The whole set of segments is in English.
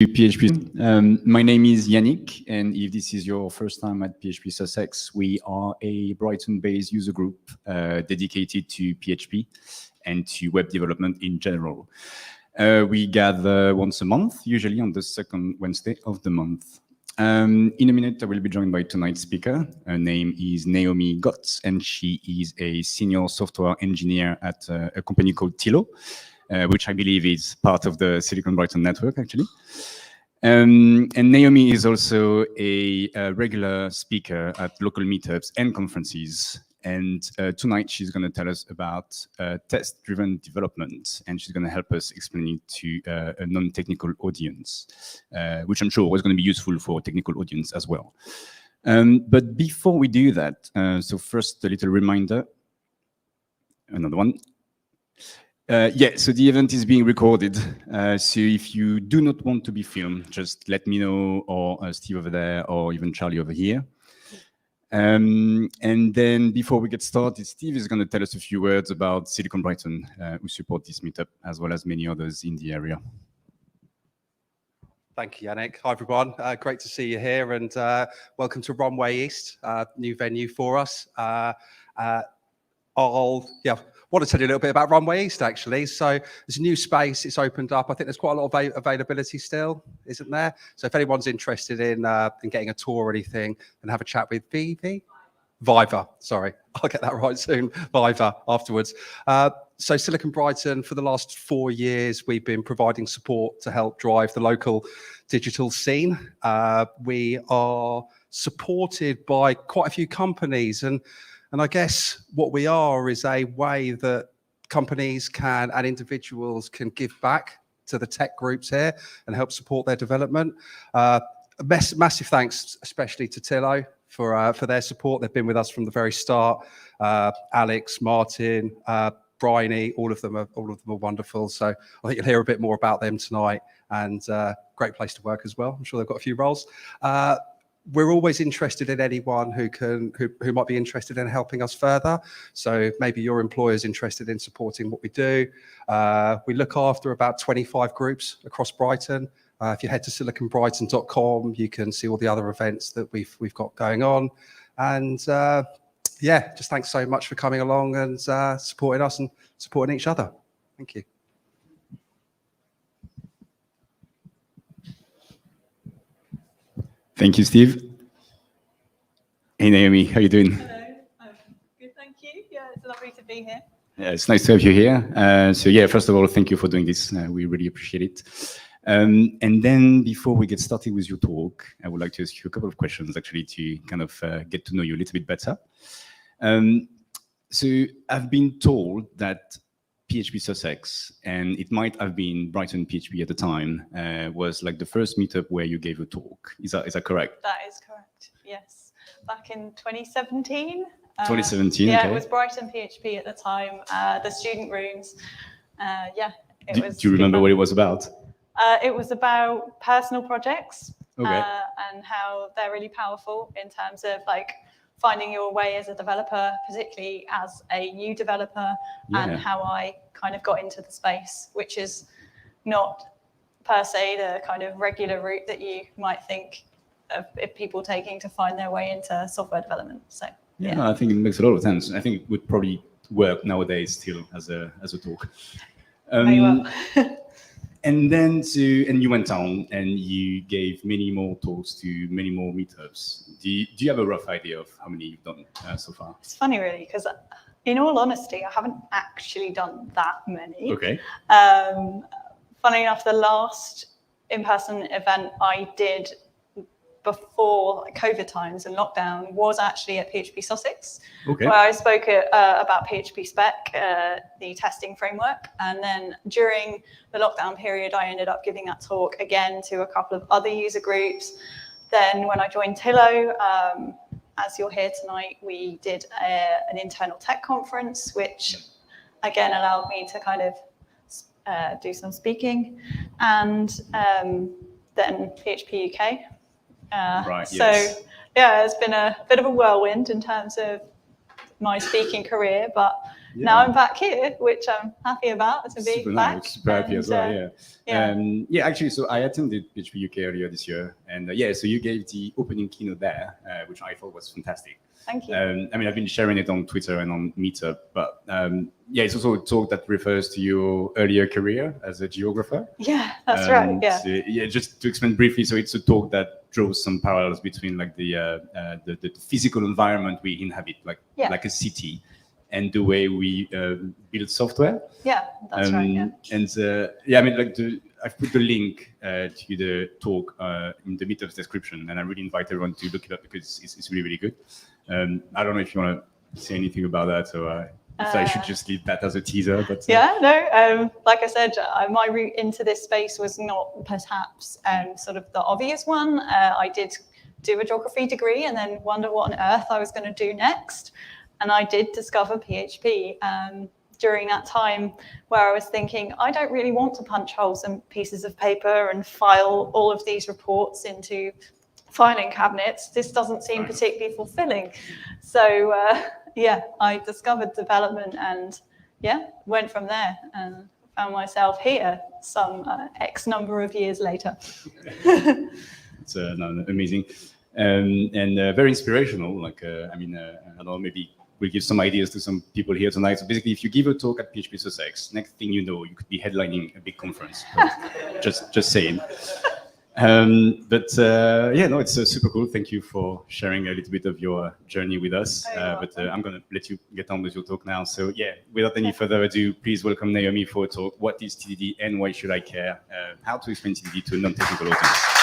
PHP. My name is Yannick, and if this is your first time at PHP Sussex, we are a Brighton-based user group dedicated to PHP and to web development in general. We gather once a month, usually on the second Wednesday of the month. In a minute, I will be joined by tonight's speaker. Her name is Naomi Gotts, and she is a senior software engineer at a company called Tilo, which I believe is part of the Silicon Brighton network, actually. And Naomi is also a regular speaker at local meetups and conferences. And tonight she's going to tell us about test-driven development, and she's going to help us explain it to a non-technical audience, which I'm sure is going to be useful for a technical audience as well. But before we do that, so first a little reminder, another one. Yeah, so the event is being recorded. So if you do not want to be filmed, just let me know, or Steve over there, or even Charlie over here. And then before we get started, Steve is going to tell us a few words about Silicon Brighton, who support this meetup, as well as many others in the area. Thank you, Yannick. Hi, everyone. Great to see you here, and welcome to Runway East, new venue for us. Want to tell you a little bit about Runway East, actually. So there's a new space. It's opened up. I think there's quite a lot of availability still, isn't there? So if anyone's interested in getting a tour or anything, then have a chat with Viva. Sorry, I'll get that right soon. Viva afterwards. So Silicon Brighton, for the last 4 years, we've been providing support to help drive the local digital scene. We are supported by quite a few companies, and I guess what we are is a way that companies can and individuals can give back to the tech groups here and help support their development. Massive thanks, especially to Tilo for their support. They've been with us from the very start. Alex, Martin, Bryony, all of them are wonderful. So I think you'll hear a bit more about them tonight, and great place to work as well. I'm sure they've got a few roles. We're always interested in anyone who might be interested in helping us further. So maybe your employer's interested in supporting what we do. We look after about 25 groups across Brighton. If you head to siliconbrighton.com, you can see all the other events that we've got going on. And yeah, just thanks so much for coming along and supporting us and supporting each other. Thank you. Thank you, Steve. Hey, Naomi, how are you doing? Hello, I'm good, thank you. Yeah, it's lovely to be here. Yeah, it's nice to have you here. So yeah, first of all, thank you for doing this. We really appreciate it. And then before we get started with your talk, I would like to ask you a couple of questions, actually, to kind of get to know you a little bit better. So I've been told that PHP Sussex, and it might have been Brighton PHP at the time, was like the first meetup where you gave a talk. Is that correct? That is correct, yes. Back in 2017. 2017, yeah, okay. It was Brighton PHP at the time, the student rooms. Yeah, it was. Do you remember what it was about? It was about personal projects, okay. And how they're really powerful in terms of like finding your way as a developer, particularly as a new developer, and how I kind of got into the space, which is not per se the kind of regular route that you might think of people taking to find their way into software development. So yeah, no, I think it makes a lot of sense. I think it would probably work nowadays still as a talk. Very well. And then and you went on and you gave many more talks to many more meetups. Do you have a rough idea of how many you've done so far? It's funny, really, because in all honesty, I haven't actually done that many. Okay. Funny enough, the last in-person event I did before COVID times and lockdown was actually at PHP Sussex, where I spoke about PHP Spec, the testing framework. And then during the lockdown period, I ended up giving that talk again to a couple of other user groups. Then when I joined Tilo, as you're here tonight, we did an internal tech conference, which again allowed me to kind of do some speaking. And then PHP UK. Right, so yeah, it's been a bit of a whirlwind in terms of my speaking career, but Now I'm back here, which I'm happy about to be super back. Nice, super happy as well. Actually, so I attended PHP UK earlier this year, and so you gave the opening keynote there, which I thought was fantastic. Thank you. I mean, I've been sharing it on Twitter and on Meetup, but it's also a talk that refers to your earlier career as a geographer. Yeah, that's right. Yeah. So, just to explain briefly, so it's a talk that draws some parallels between like the physical environment we inhabit, like a city, and the way we build software. Yeah, that's right. Yeah. And I mean, like I've put the link to the talk in the Meetup's description, and I really invite everyone to look it up because it's really, really good. I don't know if you want to say anything about that, or if I should just leave that as a teaser. But like I said, my route into this space was not perhaps sort of the obvious one. I did do a geography degree and then wonder what on earth I was going to do next. And I did discover PHP during that time where I was thinking, I don't really want to punch holes in pieces of paper and file all of these reports into filing cabinets. This doesn't seem particularly fulfilling. So I discovered development and went from there and found myself here some X number of years later. It's amazing and very inspirational. Like, I don't know, maybe we'll give some ideas to some people here tonight. So basically, if you give a talk at PHP Sussex, next thing you know, you could be headlining a big conference. just saying. It's super cool. Thank you for sharing a little bit of your journey with us. I'm going to let you get on with your talk now. So without any further ado, please welcome Naomi for a talk. What is TDD and why should I care? How to explain TDD to a non-technical audience.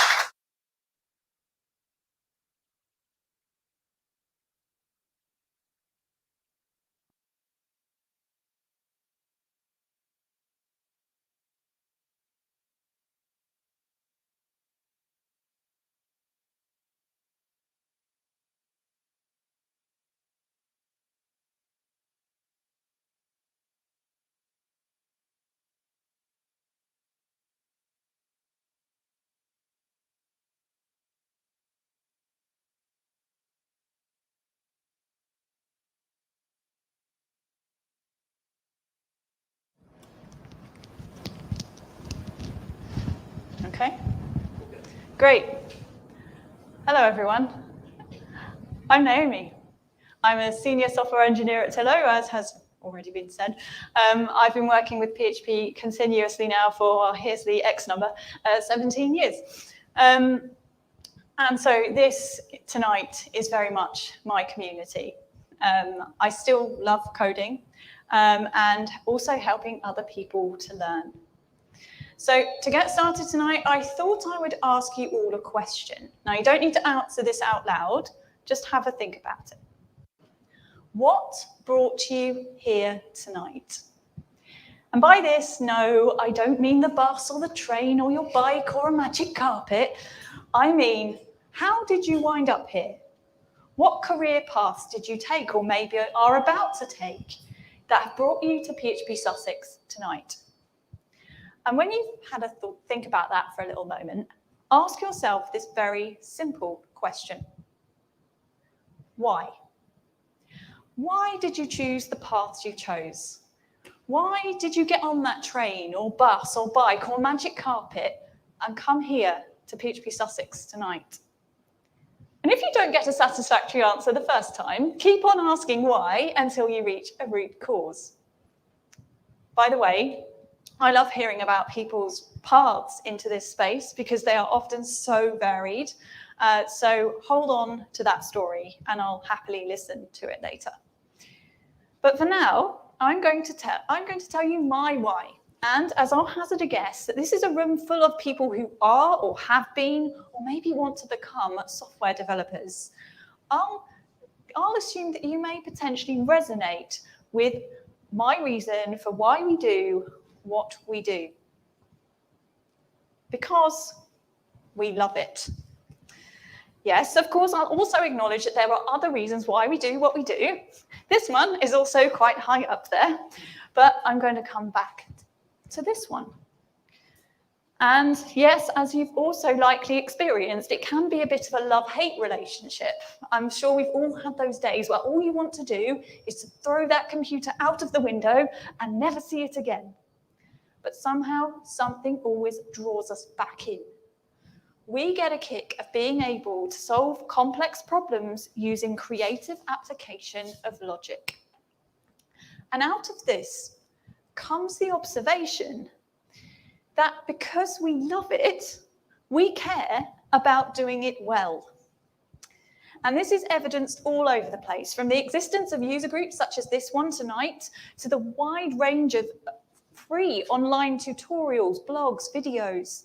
Okay, great. Hello, everyone. I'm Naomi. I'm a senior software engineer at Tillo, as has already been said. I've been working with PHP continuously now for, here's the X number, 17 years. And so this tonight is very much my community. I still love coding and also helping other people to learn. So to get started tonight, I thought I would ask you all a question. Now, you don't need to answer this out loud, just have a think about it. What brought you here tonight? And by this, no, I don't mean the bus or the train or your bike or a magic carpet. I mean, how did you wind up here? What career paths did you take or maybe are about to take that have brought you to PHP Sussex tonight? And when you've had a think about that for a little moment, ask yourself this very simple question. Why? Why did you choose the paths you chose? Why did you get on that train or bus or bike or magic carpet and come here to PHP Sussex tonight? And if you don't get a satisfactory answer the first time, keep on asking why until you reach a root cause. By the way, I love hearing about people's paths into this space because they are often so varied. So hold on to that story and I'll happily listen to it later. But for now, I'm going to tell you my why. And as I'll hazard a guess, that this is a room full of people who are or have been or maybe want to become software developers. I'll assume that you may potentially resonate with my reason for why we do what we do. Because we love it. Yes, of course, I'll also acknowledge that there are other reasons why we do what we do. This one is also quite high up there, but I'm going to come back to this one. And yes, as you've also likely experienced, it can be a bit of a love-hate relationship. I'm sure we've all had those days where all you want to do is to throw that computer out of the window and never see it again. But somehow, something always draws us back in. We get a kick of being able to solve complex problems using creative application of logic. And out of this comes the observation that because we love it, we care about doing it well. And this is evidenced all over the place, from the existence of user groups such as this one tonight, to the wide range of free online tutorials, blogs, videos,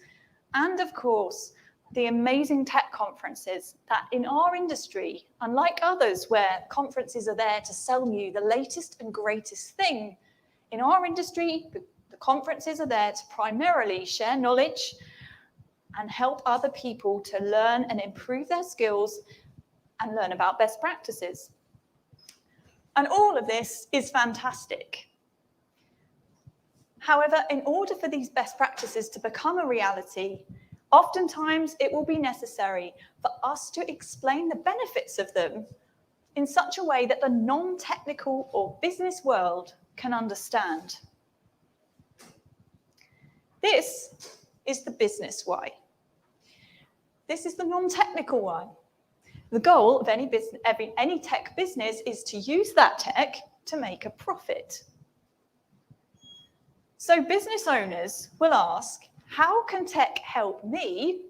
and of course, the amazing tech conferences that in our industry, unlike others where conferences are there to sell you the latest and greatest thing, in our industry, the conferences are there to primarily share knowledge and help other people to learn and improve their skills and learn about best practices. And all of this is fantastic. However, in order for these best practices to become a reality, oftentimes it will be necessary for us to explain the benefits of them in such a way that the non-technical or business world can understand. This is the business why. This is the non-technical why. The goal of any tech business is to use that tech to make a profit. So business owners will ask, how can tech help me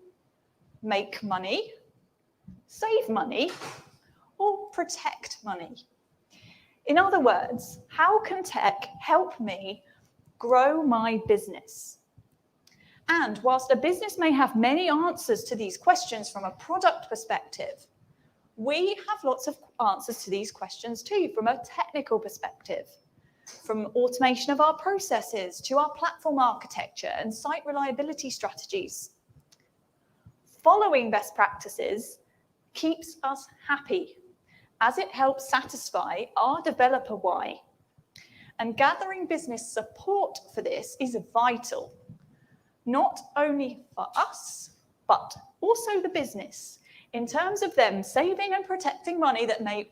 make money, save money, or protect money? In other words, how can tech help me grow my business? And whilst a business may have many answers to these questions from a product perspective, we have lots of answers to these questions too from a technical perspective, from automation of our processes to our platform architecture and site reliability strategies. Following best practices keeps us happy as it helps satisfy our developer why. And gathering business support for this is vital, not only for us, but also the business, in terms of them saving and protecting money that may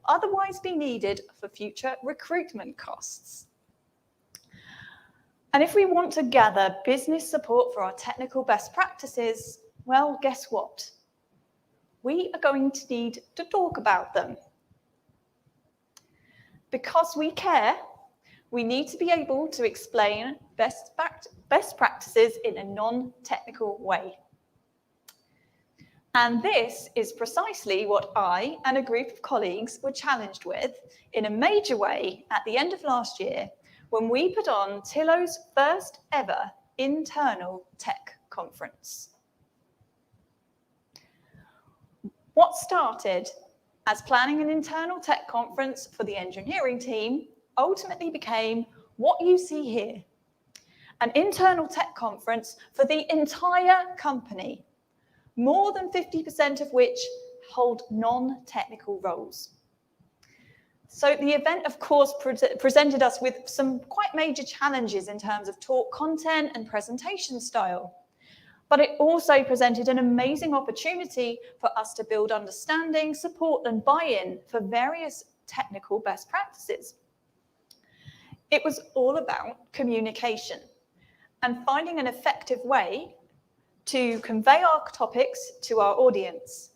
otherwise be needed for future recruitment costs. And if we want to gather business support for our technical best practices, well, guess what? We are going to need to talk about them. Because we care, we need to be able to explain best practices in a non-technical way. And this is precisely what I and a group of colleagues were challenged with in a major way at the end of last year when we put on Tillo's first ever internal tech conference. What started as planning an internal tech conference for the engineering team ultimately became what you see here, an internal tech conference for the entire company, more than 50% of which hold non-technical roles. So the event, of course, presented us with some quite major challenges in terms of talk content and presentation style. But it also presented an amazing opportunity for us to build understanding, support, and buy-in for various technical best practices. It was all about communication and finding an effective way to convey our topics to our audience,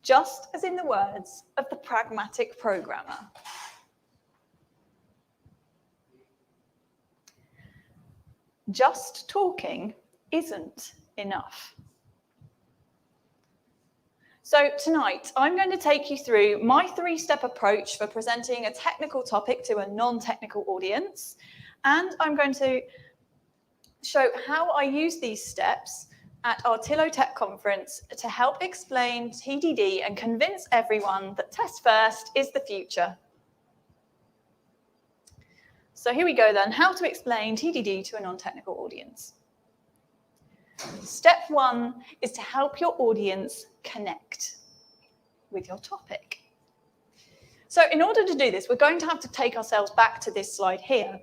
just as in the words of the pragmatic programmer. Just talking isn't enough. So tonight, I'm going to take you through my 3-step approach for presenting a technical topic to a non-technical audience, and I'm going to show how I use these steps at our Tillo Tech Conference to help explain TDD and convince everyone that test first is the future. So here we go then, how to explain TDD to a non-technical audience. Step 1 is to help your audience connect with your topic. So in order to do this, we're going to have to take ourselves back to this slide here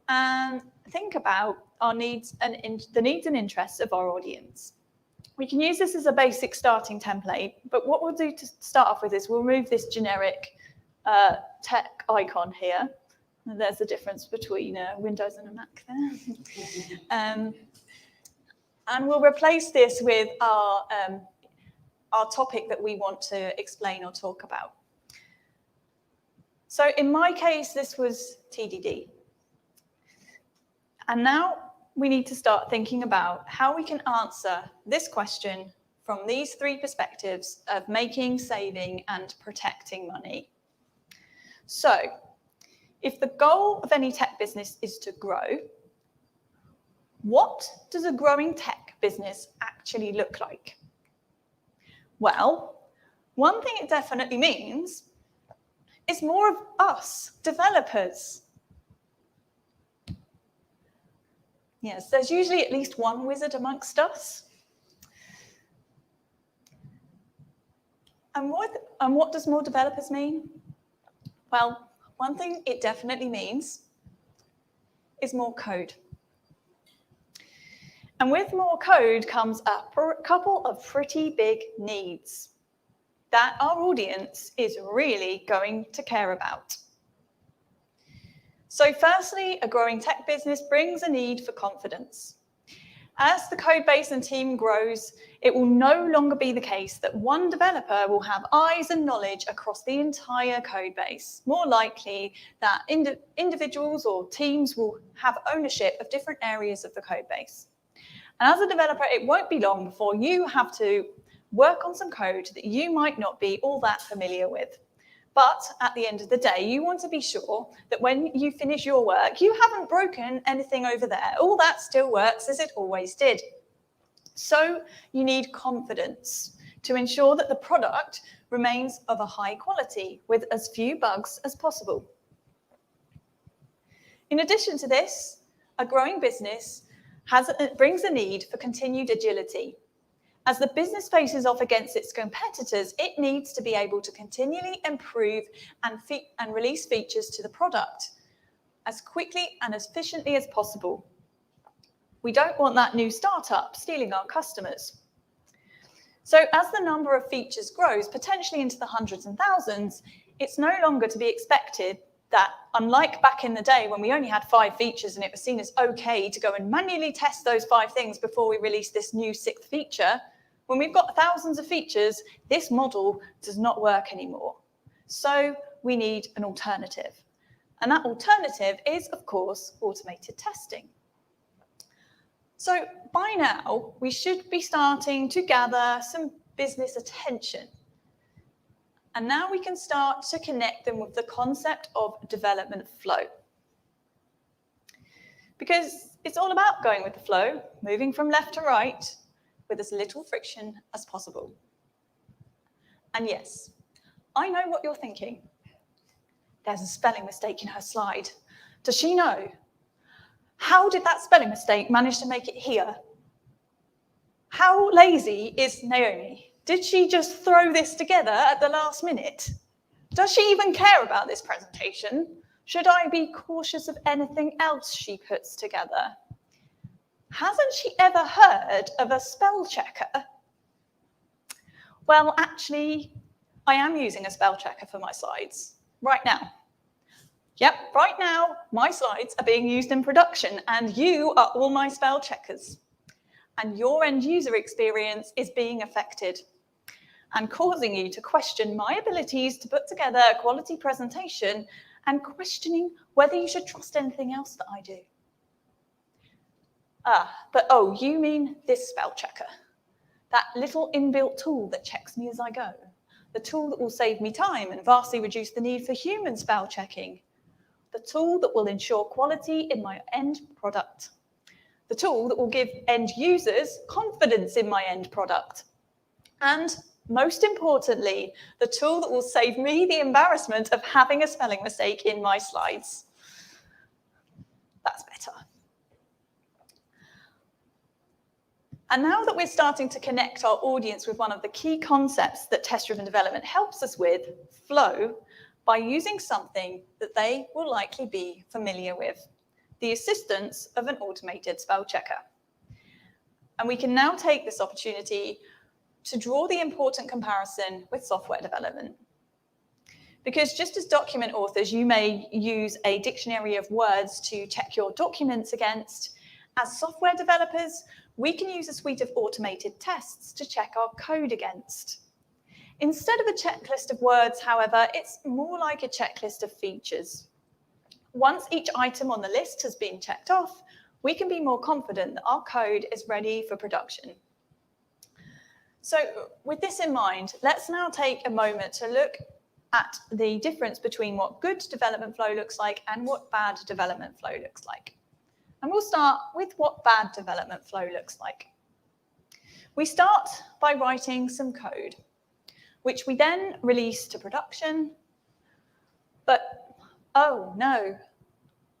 and think about our needs and the needs and interests of our audience. We can use this as a basic starting template, but what we'll do to start off with is we'll remove this generic tech icon here. And there's the difference between Windows and a Mac there. And we'll replace this with our topic that we want to explain or talk about. So in my case, this was TDD. And now we need to start thinking about how we can answer this question from these three perspectives of making, saving, and protecting money. So if the goal of any tech business is to grow, what does a growing tech business actually look like? Well, one thing it definitely means is more of us, developers. Yes, there's usually at least one wizard amongst us. And what does more developers mean? Well, one thing it definitely means is more code. And with more code comes a couple of pretty big needs that our audience is really going to care about. So firstly, a growing tech business brings a need for confidence. As the code base and team grows, it will no longer be the case that one developer will have eyes and knowledge across the entire code base. More likely that individuals or teams will have ownership of different areas of the code base. And as a developer, it won't be long before you have to work on some code that you might not be all that familiar with. But at the end of the day, you want to be sure that when you finish your work, you haven't broken anything over there. All that still works as it always did. So you need confidence to ensure that the product remains of a high quality with as few bugs as possible. In addition to this, a growing business brings a need for continued agility. As the business faces off against its competitors, it needs to be able to continually improve and release features to the product as quickly and as efficiently as possible. We don't want that new startup stealing our customers. So as the number of features grows, potentially into the hundreds and thousands, it's no longer to be expected that, unlike back in the day when we only had 5 features and it was seen as okay to go and manually test those 5 things before we release this new 6th feature, when we've got thousands of features, this model does not work anymore. So we need an alternative. And that alternative is, of course, automated testing. So by now, we should be starting to gather some business attention. And now we can start to connect them with the concept of development flow. Because it's all about going with the flow, moving from left to right with as little friction as possible. And yes, I know what you're thinking. There's a spelling mistake in her slide. Does she know? How did that spelling mistake manage to make it here? How lazy is Naomi? Did she just throw this together at the last minute? Does she even care about this presentation? Should I be cautious of anything else she puts together? Hasn't she ever heard of a spell checker? Well, actually, I am using a spell checker for my slides right now. Yep, right now, my slides are being used in production and you are all my spell checkers. And your end user experience is being affected and causing you to question my abilities to put together a quality presentation and questioning whether you should trust anything else that I do. But oh, you mean this spell checker, that little inbuilt tool that checks me as I go, the tool that will save me time and vastly reduce the need for human spell checking, the tool that will ensure quality in my end product, the tool that will give end users confidence in my end product, and most importantly, the tool that will save me the embarrassment of having a spelling mistake in my slides. That's better. And now that we're starting to connect our audience with one of the key concepts that test-driven development helps us with, flow, by using something that they will likely be familiar with, the assistance of an automated spell checker. And we can now take this opportunity to draw the important comparison with software development. Because just as document authors, you may use a dictionary of words to check your documents against, as software developers, we can use a suite of automated tests to check our code against. Instead of a checklist of words, however, it's more like a checklist of features. Once each item on the list has been checked off, we can be more confident that our code is ready for production. So with this in mind, let's now take a moment to look at the difference between what good development flow looks like and what bad development flow looks like. And we'll start with what bad development flow looks like. We start by writing some code, which we then release to production. But, oh no,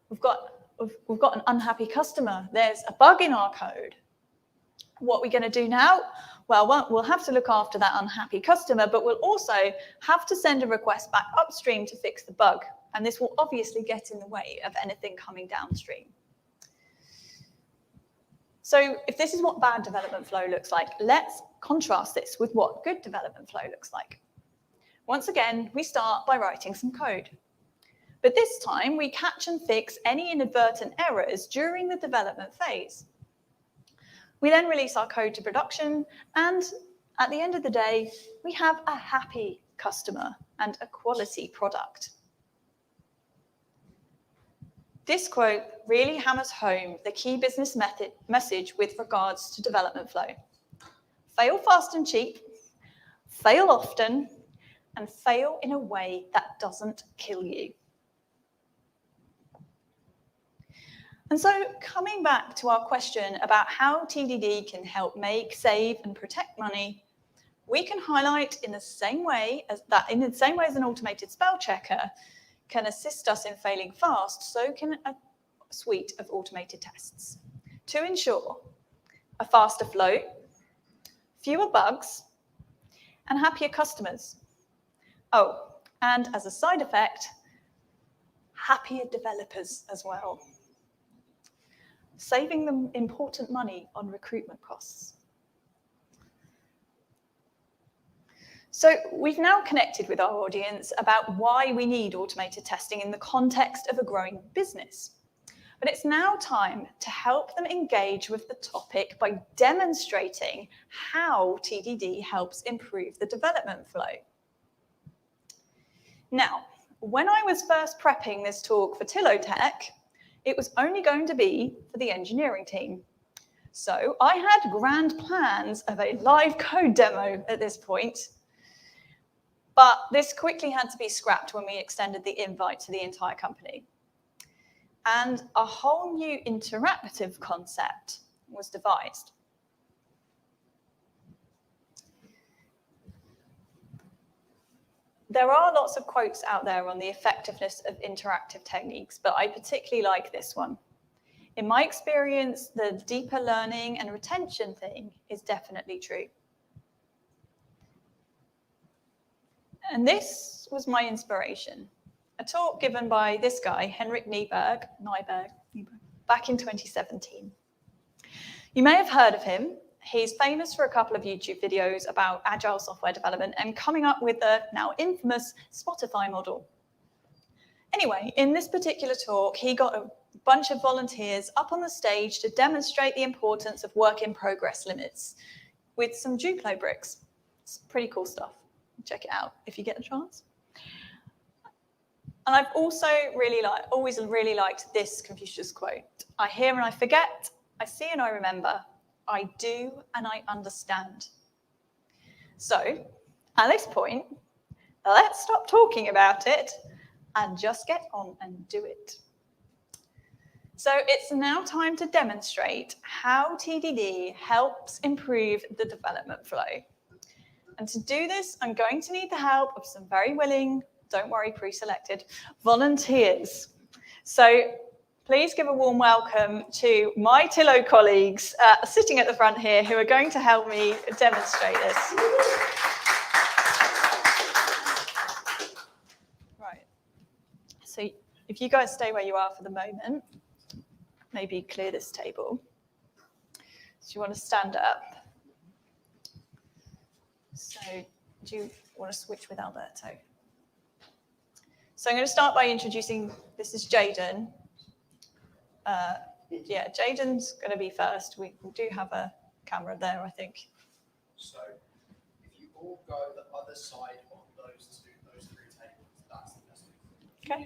we've got an unhappy customer. There's a bug in our code. What are we going to do now? Well, we'll have to look after that unhappy customer, but we'll also have to send a request back upstream to fix the bug. And this will obviously get in the way of anything coming downstream. So if this is what bad development flow looks like, let's contrast this with what good development flow looks like. Once again, we start by writing some code. But this time, we catch and fix any inadvertent errors during the development phase. We then release our code to production, and at the end of the day, we have a happy customer and a quality product. This quote really hammers home the key business message with regards to development flow. Fail fast and cheap, fail often, and fail in a way that doesn't kill you. And so coming back to our question about how TDD can help make, save, and protect money, we can highlight in the same way as an automated spell checker can assist us in failing fast, so can a suite of automated tests to ensure a faster flow, fewer bugs, and happier customers. Oh, and as a side effect, happier developers as well, saving them important money on recruitment costs. So we've now connected with our audience about why we need automated testing in the context of a growing business. But it's now time to help them engage with the topic by demonstrating how TDD helps improve the development flow. Now, when I was first prepping this talk for Tillotech, it was only going to be for the engineering team. So I had grand plans of a live code demo at this point, but this quickly had to be scrapped when we extended the invite to the entire company. And a whole new interactive concept was devised. There are lots of quotes out there on the effectiveness of interactive techniques, but I particularly like this one. In my experience, the deeper learning and retention thing is definitely true. And this was my inspiration. A talk given by this guy, Henrik Nyberg, back in 2017. You may have heard of him. He's famous for a couple of YouTube videos about agile software development and coming up with the now infamous Spotify model. Anyway, in this particular talk, he got a bunch of volunteers up on the stage to demonstrate the importance of work in progress limits with some Duplo bricks. It's pretty cool stuff. Check it out if you get a chance. And I've also always really liked this Confucius quote. I hear and I forget, I see and I remember, I do and I understand. So, at this point, let's stop talking about it and just get on and do it. So it's now time to demonstrate how TDD helps improve the development flow. And to do this, I'm going to need the help of some very willing, don't worry, pre-selected volunteers. So please give a warm welcome to my Tillo colleagues sitting at the front here who are going to help me demonstrate this. Right. So if you guys stay where you are for the moment, maybe clear this table. So you want to stand up. So do you want to switch with Alberto? So I'm going to start by introducing, this is Jaden. Yeah, Jaden's going to be first. We do have a camera there, I think. So if you all go the other side of those three tables, that's the best thing. Okay.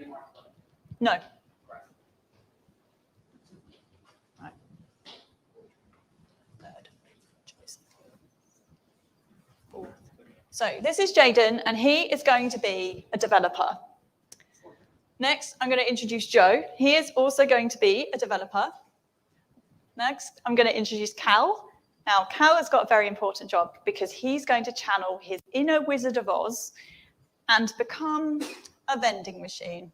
No. Right. Right. Third choice. Fourth. So this is Jaden, and he is going to be a developer. Next, I'm going to introduce Joe. He is also going to be a developer. Next, I'm going to introduce Cal. Now, Cal has got a very important job because he's going to channel his inner Wizard of Oz and become a vending machine.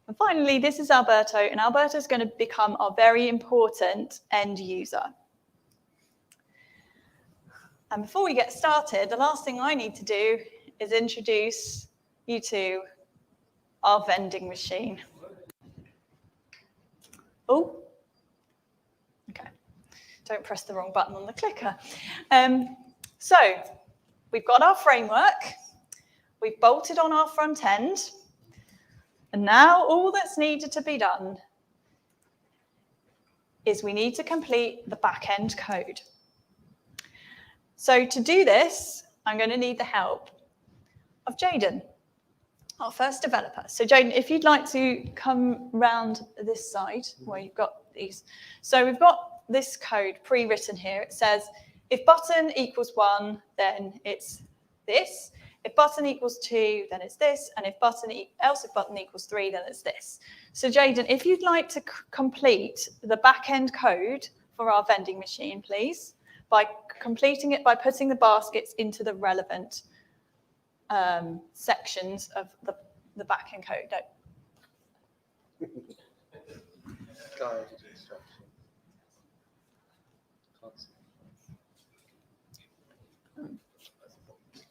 And finally, this is Alberto, and Alberto is going to become our very important end user. And before we get started, the last thing I need to do is introduce you to our vending machine. Oh, okay. Don't press the wrong button on the clicker. So we've got our framework. We've bolted on our front end. And now all that's needed to be done is we need to complete the back-end code. So to do this, I'm going to need the help of Jaden, our first developer. So Jaden, if you'd like to come round this side where you've got these. So we've got this code pre-written here. It says, if button equals 1, then it's this. If button equals 2, then it's this. And if button equals 3, then it's this. So Jaden, if you'd like to complete the back-end code for our vending machine, please, by completing it by putting the baskets into the relevant sections of the back-end code. No.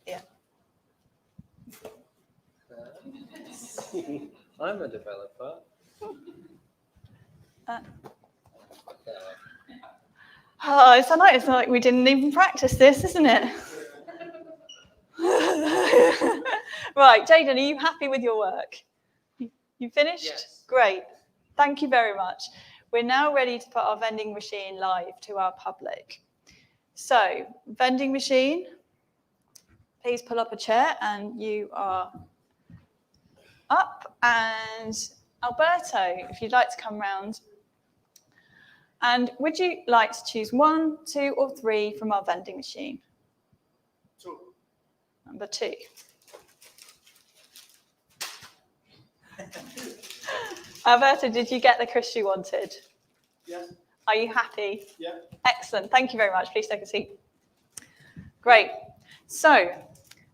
Yeah. I'm a developer. Oh, it's like we didn't even practice this, isn't it? Right, Jaden, are you happy with your work? You finished? Yes. Great. Thank you very much. We're now ready to put our vending machine live to our public. So, vending machine, please pull up a chair, and you are up. And Alberto, if you'd like to come round. And would you like to choose 1, 2, or 3 from our vending machine? 2. Number 2. Alberto, did you get the crisp you wanted? Yes. Are you happy? Yeah. Excellent. Thank you very much. Please take a seat. Great. So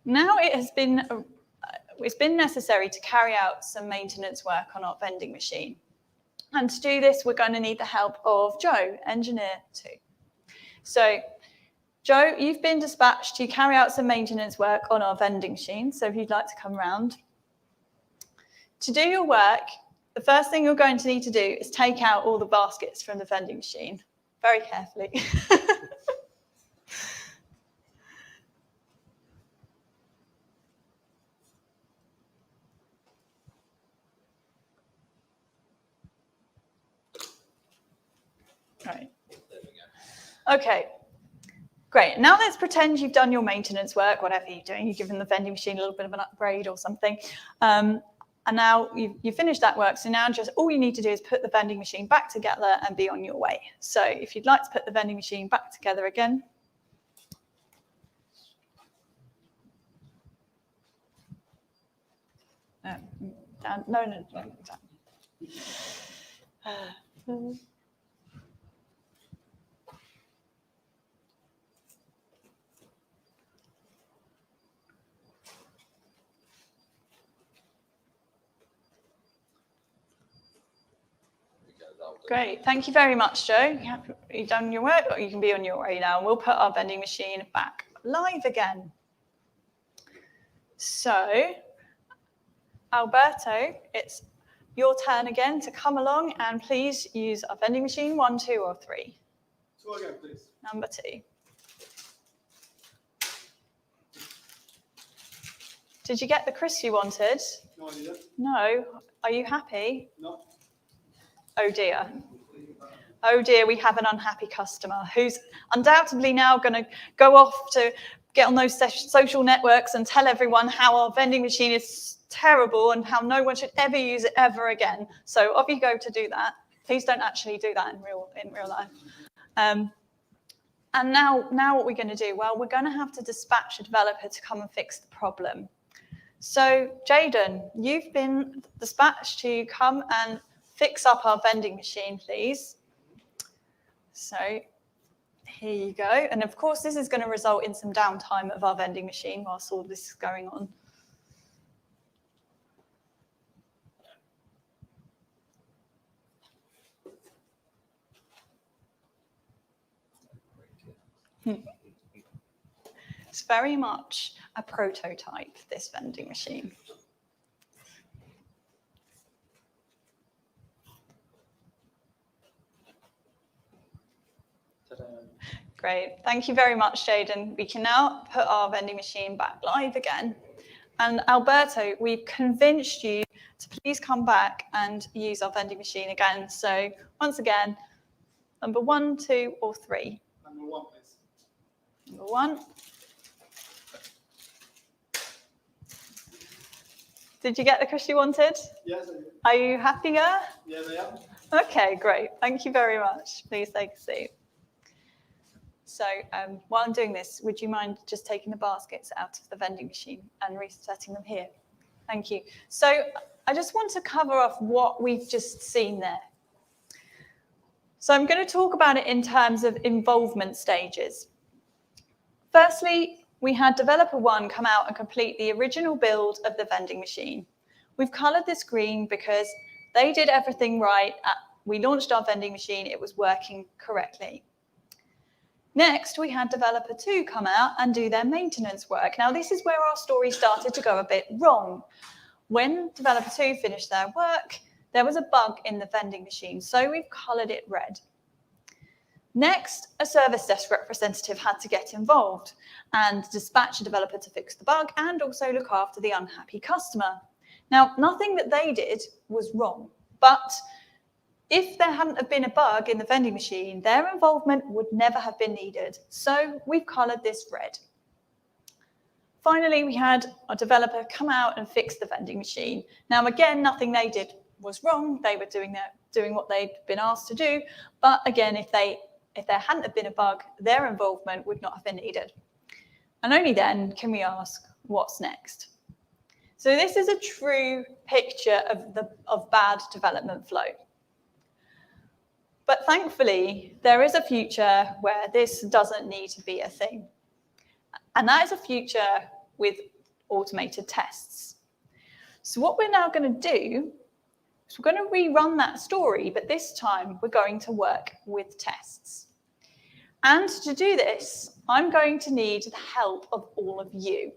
now it's been necessary to carry out some maintenance work on our vending machine. And to do this, we're going to need the help of Joe, engineer 2. So Joe, you've been dispatched to carry out some maintenance work on our vending machine. So if you'd like to come round. To do your work, the first thing you're going to need to do is take out all the baskets from the vending machine, very carefully. Right. Okay, great. Now let's pretend you've done your maintenance work, whatever you're doing. You've given the vending machine a little bit of an upgrade or something. And now you've finished that work. So now just all you need to do is put the vending machine back together and be on your way. So if you'd like to put the vending machine back together again. Down, no, down. Great. Thank you very much, Joe. You've done your work, or you can be on your way now. We'll put our vending machine back live again. So, Alberto, it's your turn again to come along and please use our vending machine, 1, 2, or 3. 2 again, please. Number 2. Did you get the crisp you wanted? No, I didn't. No. Are you happy? No. Oh dear. Oh dear, we have an unhappy customer who's undoubtedly now going to go off to get on those social networks and tell everyone how our vending machine is terrible and how no one should ever use it ever again. So off you go to do that. Please don't actually do that in real life. And now what we're going to do? Well, we're going to have to dispatch a developer to come and fix the problem. So Jaden, you've been dispatched to come and fix up our vending machine, please. So here you go. And of course, this is going to result in some downtime of our vending machine whilst all this is going on. It's very much a prototype, this vending machine. Great. Thank you very much, Jaden. We can now put our vending machine back live again. And Alberto, we've convinced you to please come back and use our vending machine again. So once again, number 1, 2, or 3. Number 1, please. Number 1. Did you get the crisp you wanted? Yes, I did. Are you happier? Yes, I am. Okay, great. Thank you very much. Please take a seat. So while I'm doing this, would you mind just taking the baskets out of the vending machine and resetting them here? Thank you. So I just want to cover off what we've just seen there. So I'm going to talk about it in terms of involvement stages. Firstly, we had developer 1 come out and complete the original build of the vending machine. We've coloured this green because they did everything right. We launched our vending machine. It was working correctly. Next, we had developer 2 come out and do their maintenance work. Now, this is where our story started to go a bit wrong. When developer 2 finished their work, there was a bug in the vending machine, so we've coloured it red. Next, a service desk representative had to get involved and dispatch a developer to fix the bug and also look after the unhappy customer. Now, nothing that they did was wrong, but if there hadn't have been a bug in the vending machine, their involvement would never have been needed. So we've coloured this red. Finally, we had our developer come out and fix the vending machine. Now, again, nothing they did was wrong. They were doing what they'd been asked to do. But again, if there hadn't have been a bug, their involvement would not have been needed. And only then can we ask, what's next? So this is a true picture of bad development flow. But thankfully, there is a future where this doesn't need to be a thing. And that is a future with automated tests. So what we're now going to do is we're going to rerun that story, but this time we're going to work with tests. And to do this, I'm going to need the help of all of you.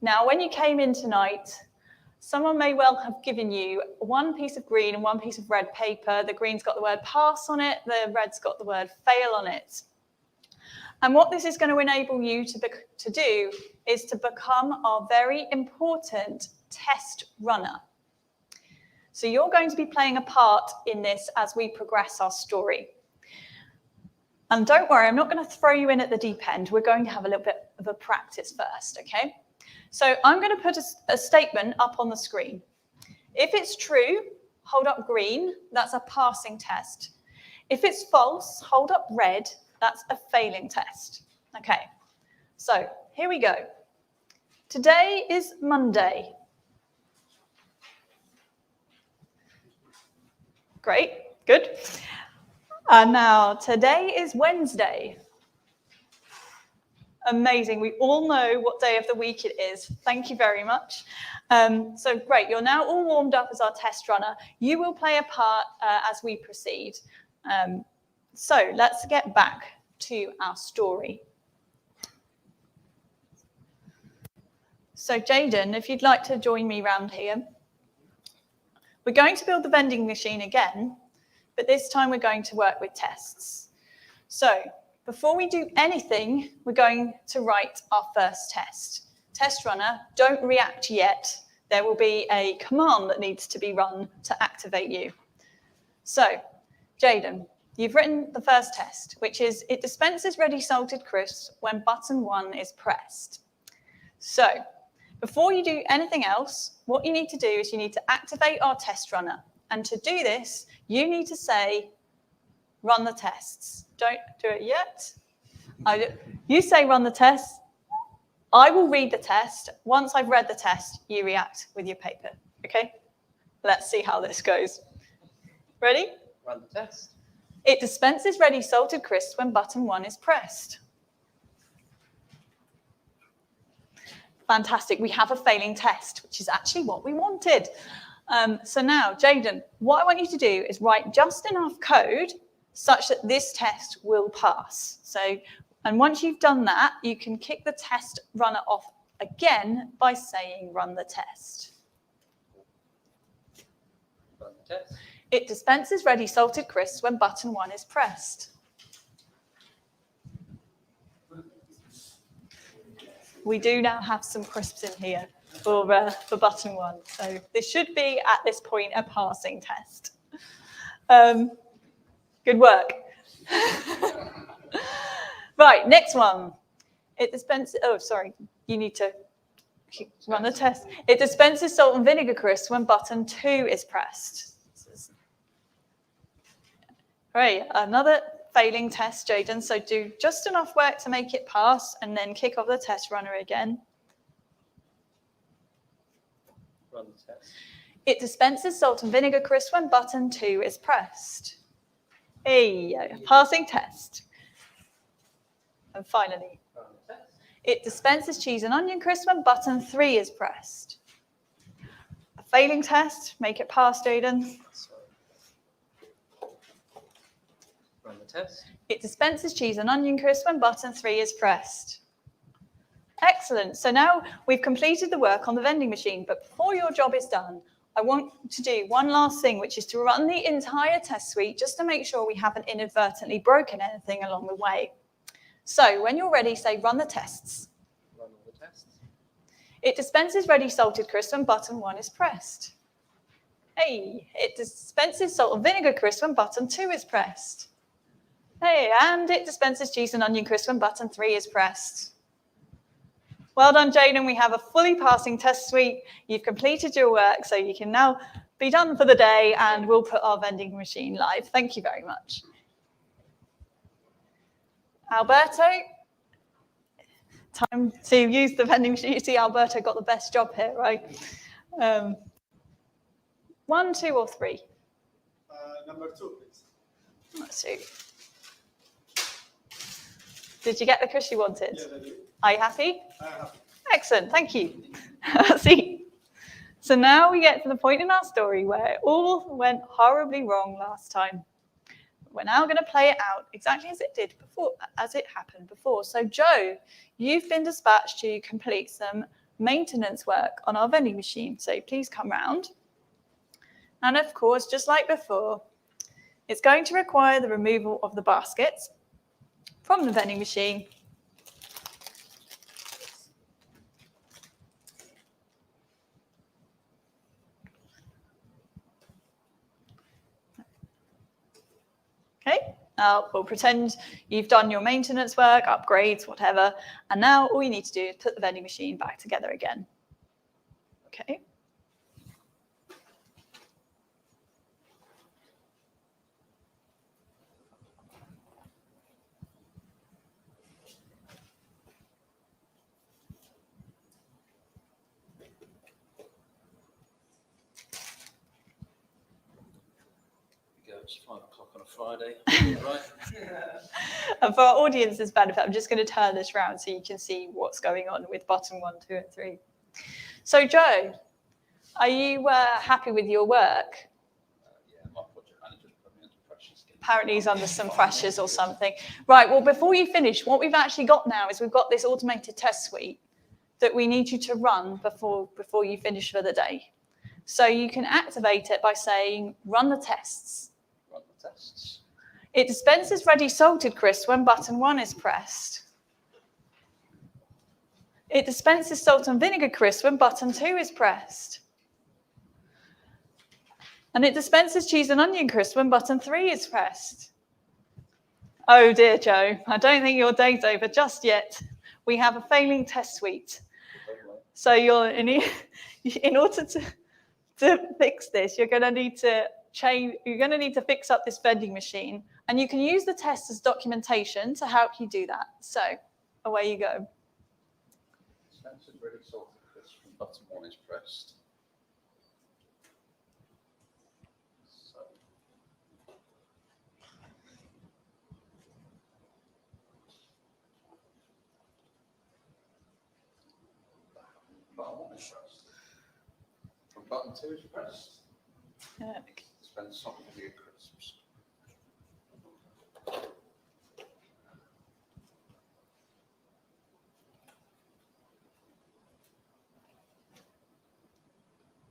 Now, when you came in tonight, someone may well have given you one piece of green and one piece of red paper. The green's got the word pass on it, the red's got the word fail on it. And what this is going to enable you to do is to become our very important test runner. So you're going to be playing a part in this as we progress our story. And don't worry, I'm not going to throw you in at the deep end. We're going to have a little bit of a practice first, okay? So I'm going to put a statement up on the screen. If it's true, hold up green. That's a passing test. If it's false, hold up red. That's a failing test. Okay, so here we go. Today is Monday. Great, good. And now today is Wednesday. Amazing. We all know what day of the week it is. Thank you very much. So great. You're now all warmed up as our test runner. You will play a part as we proceed. So let's get back to our story. So Jaden, if you'd like to join me round here. We're going to build the vending machine again, but this time we're going to work with tests. So before we do anything, we're going to write our first test. Test runner, don't react yet. There will be a command that needs to be run to activate you. So, Jaden, you've written the first test, which is it dispenses ready salted crisps when button 1 is pressed. So, before you do anything else, what you need to do is you need to activate our test runner. And to do this, you need to say, run the tests. Don't do it yet. You say run the test. I will read the test. Once I've read the test, you react with your paper. Okay? Let's see how this goes. Ready? Run the test. It dispenses ready salted crisps when button 1 is pressed. Fantastic. We have a failing test, which is actually what we wanted. So now, Jaden, what I want you to do is write just enough code such that this test will pass. And once you've done that, you can kick the test runner off again by saying run the test. Run the test. It dispenses ready salted crisps when button 1 is pressed. We do now have some crisps in here for button 1. So this should be, at this point, a passing test. Good work. Right, next one. It dispenses, oh, sorry, you need to run the test. It dispenses salt and vinegar crisps when button 2 is pressed. Right, another failing test, Jaden. So do just enough work to make it pass and then kick off the test runner again. Run the test. It dispenses salt and vinegar crisps when button 2 is pressed. Hey, passing test. And finally, Run the test. it dispenses cheese and onion crisps when button 3 is pressed. A failing test, make it pass, Jaden. Run the test. It dispenses cheese and onion crisps when button 3 is pressed. Excellent. So now we've completed the work on the vending machine, but before your job is done, I want to do one last thing, which is to run the entire test suite just to make sure we haven't inadvertently broken anything along the way. So when you're ready, say run the tests. Run all the tests. It dispenses ready salted crisps when button 1 is pressed. Hey, it dispenses salt and vinegar crisps when button 2 is pressed. Hey, and it dispenses cheese and onion crisps when button 3 is pressed. Well done, Jaden. We have a fully passing test suite. You've completed your work, so you can now be done for the day, and we'll put our vending machine live. Thank you very much. Alberto, time to use the vending machine. You see, Alberto got the best job here, right? 1, 2, or 3? Number 2, please. Let's see. Did you get the crisp you wanted? Yes, I did. Are you happy? I am happy. Excellent, thank you. See, so now we get to the point in our story where it all went horribly wrong last time. We're now going to play it out exactly as it did before, as it happened before. So Joe, you've been dispatched to complete some maintenance work on our vending machine. So please come round. And of course, just like before, it's going to require the removal of the baskets from the vending machine. Okay, now we'll pretend you've done your maintenance work, upgrades, whatever, and now all you need to do is put the vending machine back together again. Okay. It's 5 o'clock on a Friday. Right. And for our audience's benefit, I'm just going to turn this round so you can see what's going on with button 1, 2, and 3. So Joe, are you happy with your work? Yeah, my project manager's put me under pressure. Apparently he's under some pressures or something. Right, well, before you finish, what we've actually got now is we've got this automated test suite that we need you to run before you finish for the day. So you can activate it by saying, run the tests. Run the tests. It dispenses ready salted crisps when button 1 is pressed. It dispenses salt and vinegar crisps when button 2 is pressed. And it dispenses cheese and onion crisps when button 3 is pressed. Oh dear, Joe, I don't think your day's over just yet. We have a failing test suite. So in order to fix this, you're going to need to fix up this vending machine, and you can use the test as documentation to help you do that. So away you go. Dispenses ready salted crisps when button 1 is pressed. When button 2 is pressed. Yeah. Dispense salt and vinegar crisps.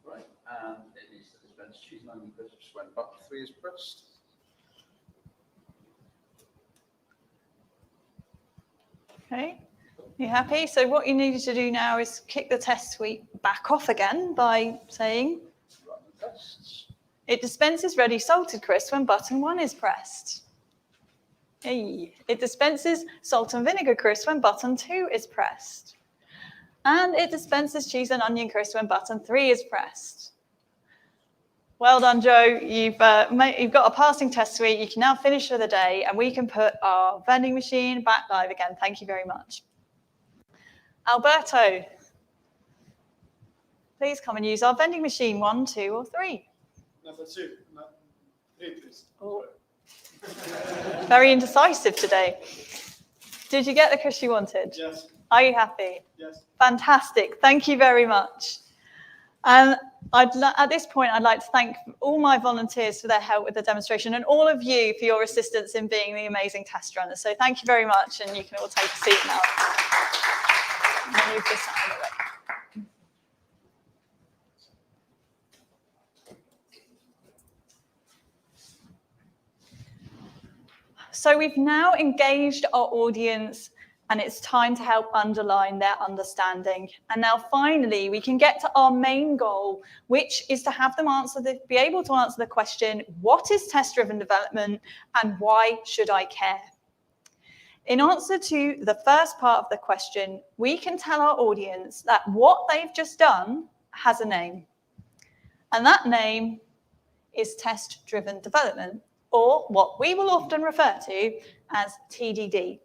Right, and it needs to dispense cheese and onion crisps when button 3 is pressed. Okay, you happy? So what you need to do now is kick the test suite back off again by saying, Run the tests. it dispenses ready salted crisps when button 1 is pressed. Hey. It dispenses salt and vinegar crisps when button 2 is pressed. And it dispenses cheese and onion crisps when button 3 is pressed. Well done, Joe. You've got a passing test suite. You can now finish for the day, and we can put our vending machine back live again. Thank you very much. Alberto, please come and use our vending machine, 1, 2, or 3. Number 2. 3, please. Oh. Very indecisive today. Did you get the crisp you wanted? Yes. Are you happy? Yes. Fantastic. Thank you very much. And at this point, I'd like to thank all my volunteers for their help with the demonstration and all of you for your assistance in being the amazing test runners. So thank you very much, and you can all take a seat now. Move this out of the way. So we've now engaged our audience, and it's time to help underline their understanding. And now finally, we can get to our main goal, which is to have them be able to answer the question, what is test-driven development and why should I care? In answer to the first part of the question, we can tell our audience that what they've just done has a name. And that name is test-driven development, or what we will often refer to as TDD.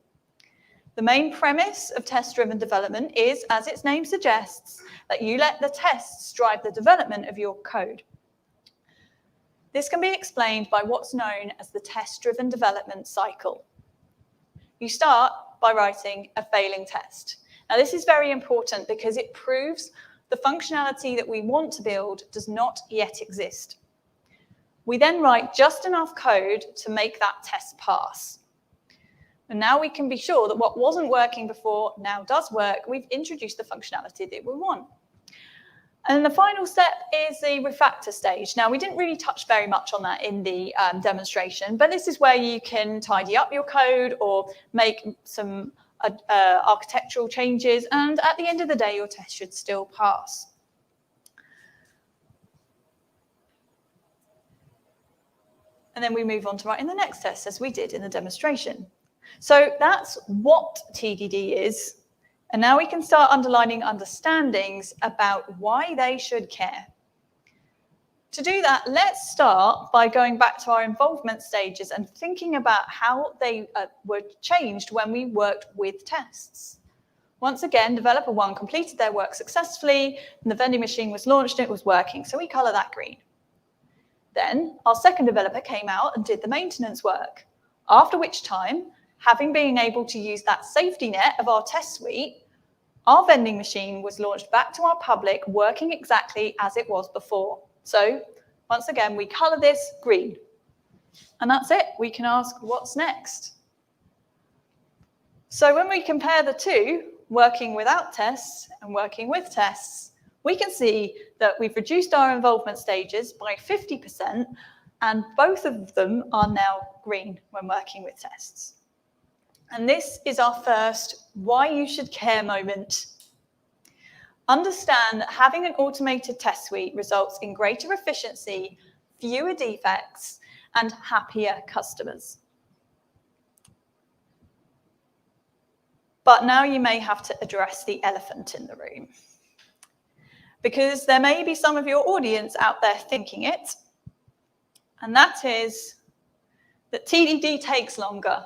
The main premise of test-driven development is, as its name suggests, that you let the tests drive the development of your code. This can be explained by what's known as the test-driven development cycle. You start by writing a failing test. Now, this is very important because it proves the functionality that we want to build does not yet exist. We then write just enough code to make that test pass. And now we can be sure that what wasn't working before now does work. We've introduced the functionality that we want. And the final step is the refactor stage. Now, we didn't really touch very much on that in the demonstration, but this is where you can tidy up your code or make some architectural changes. And at the end of the day, your test should still pass. And then we move on to writing the next test, as we did in the demonstration. So that's what TDD is. And now we can start underlining understandings about why they should care. To do that, let's start by going back to our involvement stages and thinking about how they were changed when we worked with tests. Once again, developer 1 completed their work successfully, and the vending machine was launched and it was working, so we color that green. Then our second developer came out and did the maintenance work, after which time, having been able to use that safety net of our test suite, our vending machine was launched back to our public, working exactly as it was before. So once again, we color this green. And that's it. We can ask, what's next? So when we compare the two, working without tests and working with tests, we can see that we've reduced our involvement stages by 50%, and both of them are now green when working with tests. And this is our first why you should care moment. Understand that having an automated test suite results in greater efficiency, fewer defects, and happier customers. But now you may have to address the elephant in the room, because there may be some of your audience out there thinking it, and that is that TDD takes longer.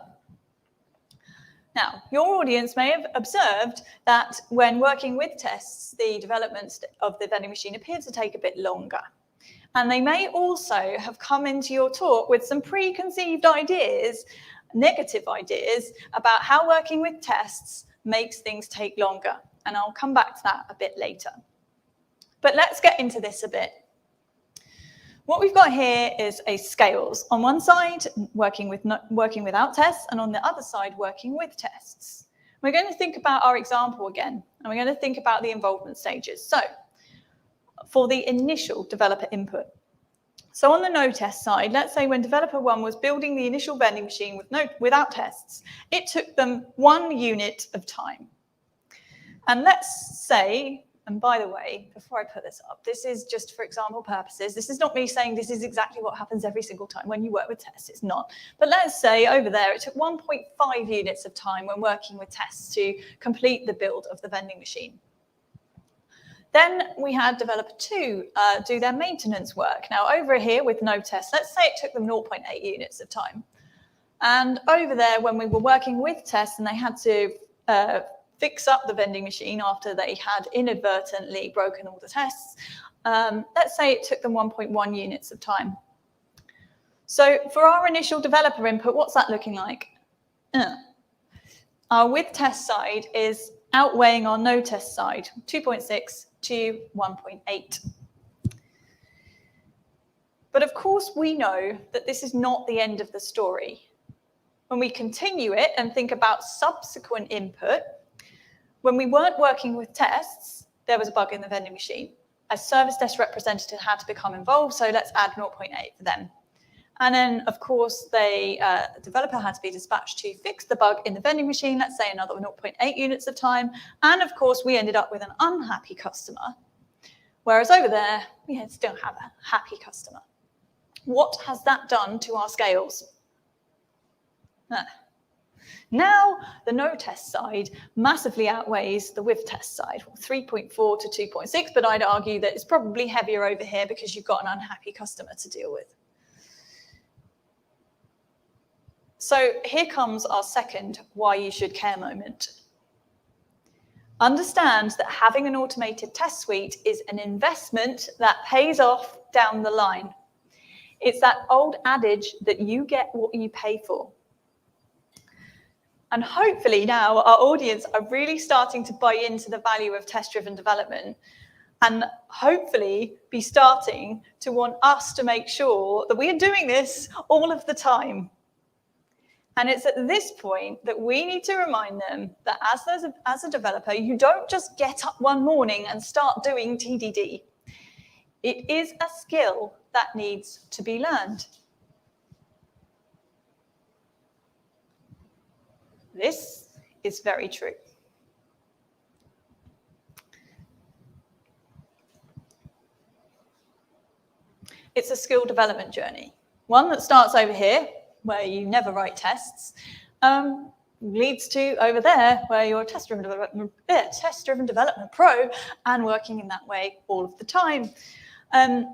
Now, your audience may have observed that when working with tests, the development of the vending machine appeared to take a bit longer. And they may also have come into your talk with some preconceived ideas, negative ideas, about how working with tests makes things take longer. And I'll come back to that a bit later. But let's get into this a bit. What we've got here is a scales. On one side, working without tests, and on the other side, working with tests. We're going to think about our example again, and we're going to think about the involvement stages. So, for the initial developer input. So on the no test side, let's say when developer 1 was building the initial vending machine without tests, it took them 1 unit of time. And let's say, and by the way, before I put this up, this is just for example purposes. This is not me saying this is exactly what happens every single time when you work with tests. It's not. But let's say over there, it took 1.5 units of time when working with tests to complete the build of the vending machine. Then we had developer 2 do their maintenance work. Now over here with no tests, let's say it took them 0.8 units of time. And over there when we were working with tests and they had to fix up the vending machine after they had inadvertently broken all the tests, let's say it took them 1.1 units of time. So for our initial developer input, what's that looking like? Our with test side is outweighing our no test side, 2.6 to 1.8. But of course we know that this is not the end of the story. When we continue it and think about subsequent input, when we weren't working with tests, there was a bug in the vending machine. A service desk representative had to become involved, so let's add 0.8 for them. And then, of course, the developer had to be dispatched to fix the bug in the vending machine, let's say another 0.8 units of time. And of course, we ended up with an unhappy customer, whereas over there, we still have a happy customer. What has that done to our scales? Now, the no test side massively outweighs the with test side, 3.4 to 2.6, but I'd argue that it's probably heavier over here because you've got an unhappy customer to deal with. So here comes our second why you should care moment. Understand that having an automated test suite is an investment that pays off down the line. It's that old adage that you get what you pay for. And hopefully now our audience are really starting to buy into the value of test-driven development and hopefully be starting to want us to make sure that we are doing this all of the time. And it's at this point that we need to remind them that as a developer, you don't just get up one morning and start doing TDD. It is a skill that needs to be learned. This is very true. It's a skill development journey. One that starts over here, where you never write tests, leads to over there, where you're a test-driven development pro and working in that way all of the time. And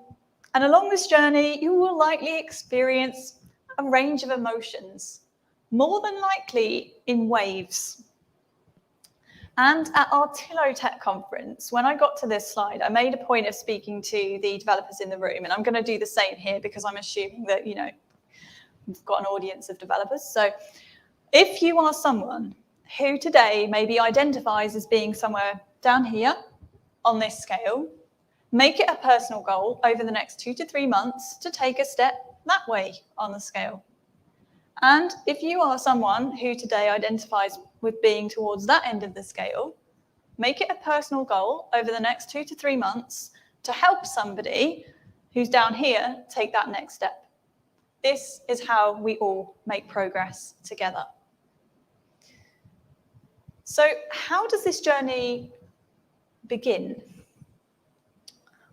along this journey, you will likely experience a range of emotions, more than likely in waves. And at our Tillo Tech conference, when I got to this slide, I made a point of speaking to the developers in the room, and I'm going to do the same here because I'm assuming that, you know, we've got an audience of developers. So if you are someone who today maybe identifies as being somewhere down here on this scale, make it a personal goal over the next 2 to 3 months to take a step that way on the scale. And if you are someone who today identifies with being towards that end of the scale, make it a personal goal over the next 2 to 3 months to help somebody who's down here take that next step. This is how we all make progress together. So how does this journey begin?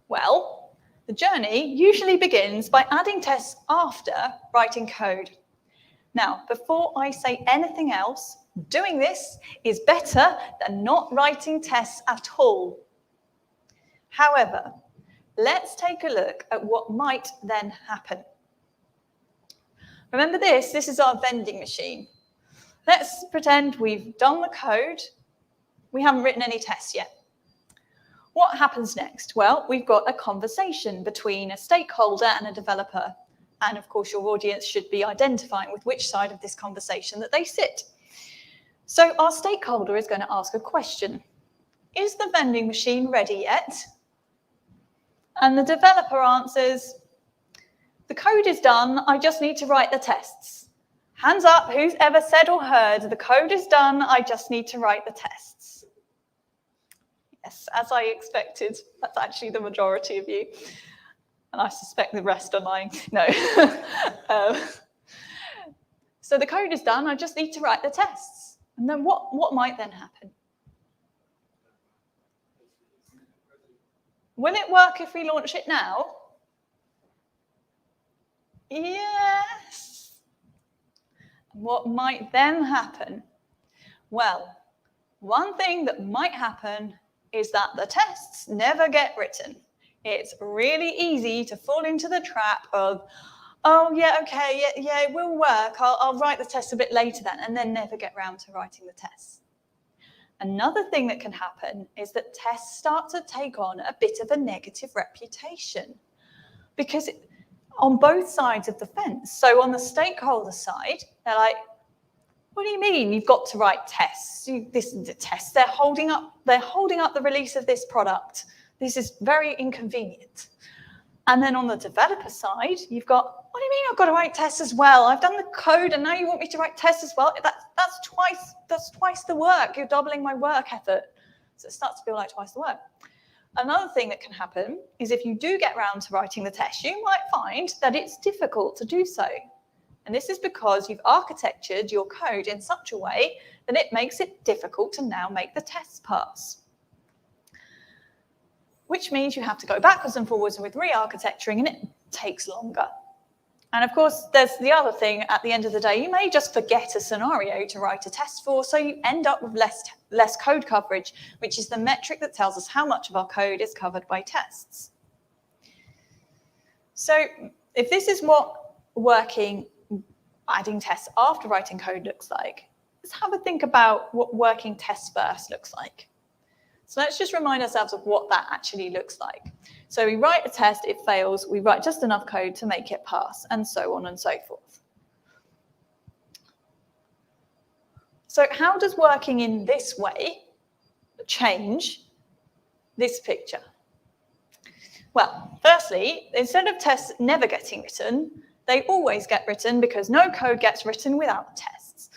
Well, the journey usually begins by adding tests after writing code. Now, before I say anything else, doing this is better than not writing tests at all. However, let's take a look at what might then happen. Remember this is our vending machine. Let's pretend we've done the code. We haven't written any tests yet. What happens next? Well, we've got a conversation between a stakeholder and a developer. And of course, your audience should be identifying with which side of this conversation that they sit. So our stakeholder is going to ask a question. Is the vending machine ready yet? And the developer answers, the code is done, I just need to write the tests. Hands up, who's ever said or heard, the code is done, I just need to write the tests. Yes, as I expected, that's actually the majority of you. And I suspect the rest are lying. No. So the code is done, I just need to write the tests. And then what might then happen? Will it work if we launch it now? Yes. What might then happen? Well, one thing that might happen is that the tests never get written. It's really easy to fall into the trap of, oh, yeah, okay, yeah, it will work. I'll write the test a bit later then, and then never get round to writing the tests. Another thing that can happen is that tests start to take on a bit of a negative reputation because on both sides of the fence. So on the stakeholder side, they're like, what do you mean you've got to write tests? This is a test. They're holding up the release of this product. This is very inconvenient. And then on the developer side, you've got, what do you mean I've got to write tests as well? I've done the code and now you want me to write tests as well? That's twice the work. You're doubling my work effort. So it starts to feel like twice the work. Another thing that can happen is if you do get round to writing the test, you might find that it's difficult to do so. And this is because you've architectured your code in such a way that it makes it difficult to now make the tests pass. Which means you have to go backwards and forwards with re-architecturing, and it takes longer. And of course, there's the other thing. At the end of the day, you may just forget a scenario to write a test for, so you end up with less code coverage, which is the metric that tells us how much of our code is covered by tests. So if this is what adding tests after writing code looks like, let's have a think about what working tests first looks like. So let's just remind ourselves of what that actually looks like. So we write a test, it fails, we write just enough code to make it pass, and so on and so forth. So how does working in this way change this picture? Well, firstly, instead of tests never getting written, they always get written because no code gets written without tests.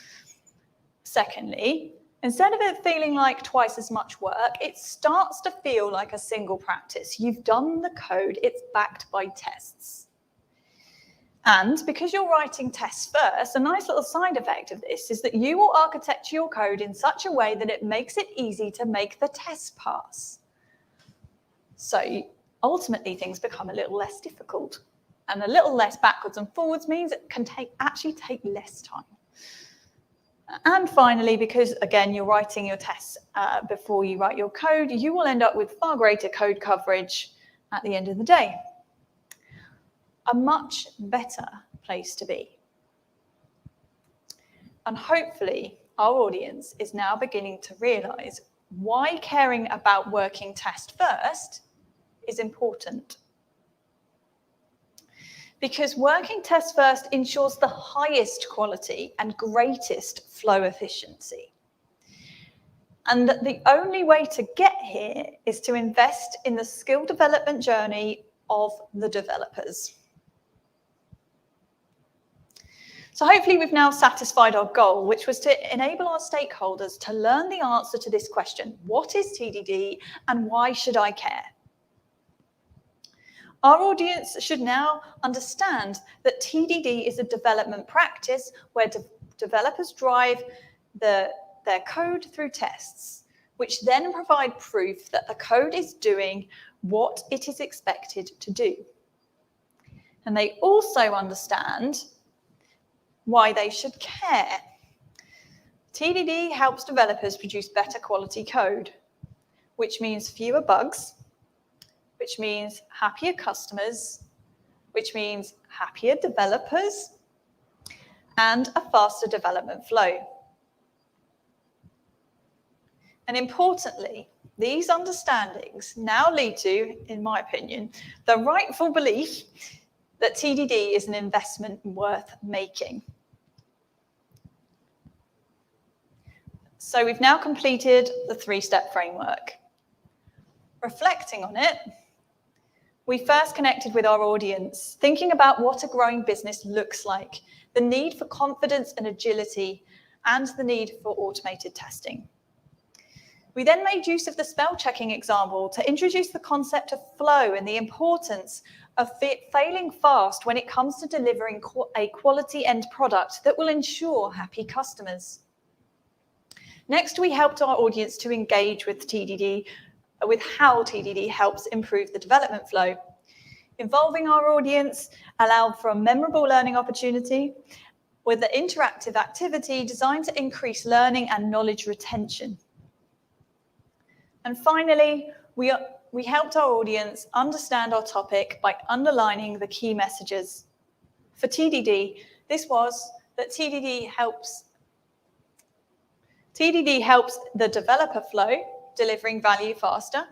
Secondly, instead of it feeling like twice as much work, it starts to feel like a single practice. You've done the code, it's backed by tests. And because you're writing tests first, a nice little side effect of this is that you will architect your code in such a way that it makes it easy to make the test pass. So ultimately, things become a little less difficult. And a little less backwards and forwards means it can actually take less time. And finally, because again, you're writing your tests before you write your code, you will end up with far greater code coverage at the end of the day. A much better place to be. And hopefully, our audience is now beginning to realize why caring about working test first is important. Because working test first ensures the highest quality and greatest flow efficiency. And that the only way to get here is to invest in the skill development journey of the developers. So hopefully we've now satisfied our goal, which was to enable our stakeholders to learn the answer to this question: what is TDD and why should I care? Our audience should now understand that TDD is a development practice where developers drive their code through tests, which then provide proof that the code is doing what it is expected to do. And they also understand why they should care. TDD helps developers produce better quality code, which means fewer bugs, which means happier customers, which means happier developers, and a faster development flow. And importantly, these understandings now lead to, in my opinion, the rightful belief that TDD is an investment worth making. So we've now completed the three-step framework. Reflecting on it, we first connected with our audience, thinking about what a growing business looks like, the need for confidence and agility, and the need for automated testing. We then made use of the spell checking example to introduce the concept of flow and the importance of failing fast when it comes to delivering a quality end product that will ensure happy customers. Next, we helped our audience to engage with TDD, with how TDD helps improve the development flow. Involving our audience allowed for a memorable learning opportunity with an interactive activity designed to increase learning and knowledge retention. And finally, we helped our audience understand our topic by underlining the key messages. For TDD, this was that TDD helps the developer flow, delivering value faster.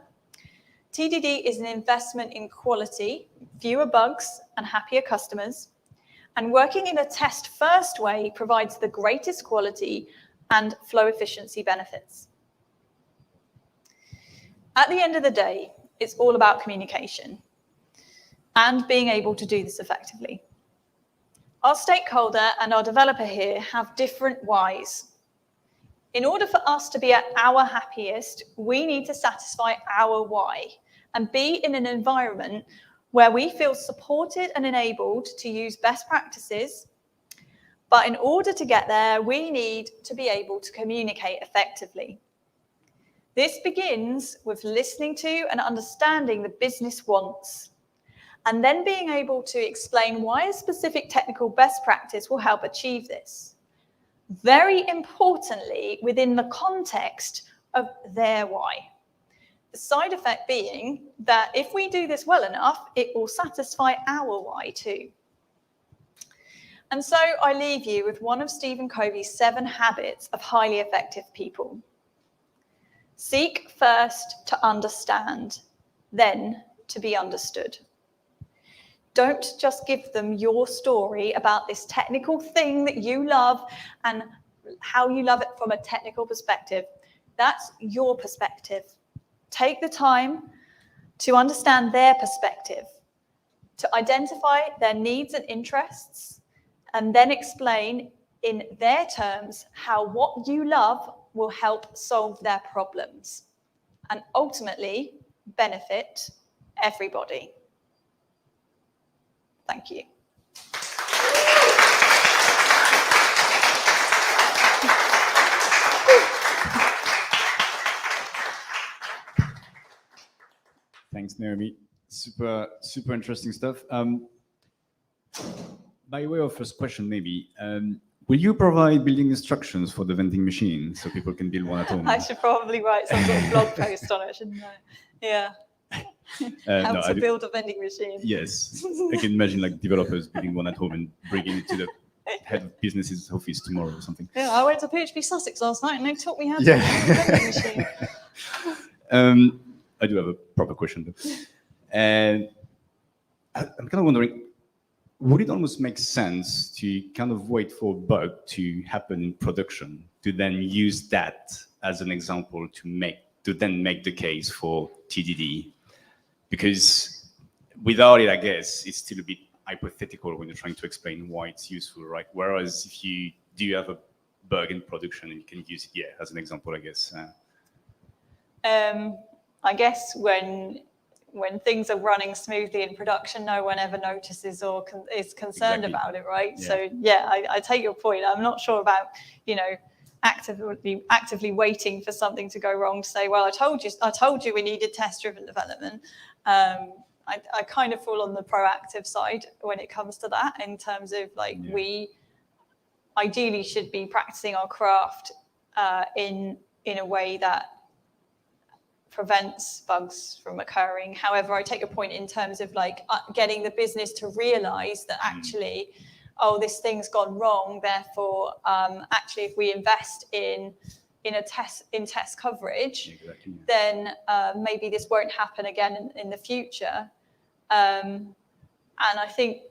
TDD is an investment in quality, fewer bugs, and happier customers. And working in a test-first way provides the greatest quality and flow efficiency benefits. At the end of the day, it's all about communication and being able to do this effectively. Our stakeholder and our developer here have different whys. In order for us to be at our happiest, we need to satisfy our why and be in an environment where we feel supported and enabled to use best practices. But in order to get there, we need to be able to communicate effectively. This begins with listening to and understanding the business wants, and then being able to explain why a specific technical best practice will help achieve this. Very importantly, within the context of their why. The side effect being that if we do this well enough, it will satisfy our why too. And so I leave you with one of Stephen Covey's 7 habits of highly effective people. Seek first to understand, then to be understood. Don't just give them your story about this technical thing that you love and how you love it from a technical perspective. That's your perspective. Take the time to understand their perspective, to identify their needs and interests, and then explain in their terms how what you love will help solve their problems and ultimately benefit everybody. Thank you. Thanks, Naomi. Super interesting stuff. By way of first question, maybe, will you provide building instructions for the vending machine so people can build one at home? I should probably write some sort of blog post on it, shouldn't I? Yeah. How to build a vending machine. Yes. I can imagine like developers building one at home and bringing it to the head of business's office tomorrow or something. Yeah, I went to PHP Sussex last night and they taught me how to build a vending machine. I do have a proper question though. And I'm kind of wondering, would it almost make sense to kind of wait for a bug to happen in production to then use that as an example to then make the case for TDD? Because without it, I guess it's still a bit hypothetical when you're trying to explain why it's useful, right? Whereas if you do have a bug in production, and you can use it, as an example, I guess. I guess when things are running smoothly in production, no one ever notices or is concerned about it, right? Yeah. So I take your point. I'm not sure about, actively waiting for something to go wrong to say, well, I told you we needed test-driven development. I kind of fall on the proactive side when it comes to that, in terms of we ideally should be practicing our craft in a way that prevents bugs from occurring. However, I take your point in terms of getting the business to realize that actually, this thing's gone wrong. Therefore, actually, if we invest in test coverage, then maybe this won't happen again in the future. And I think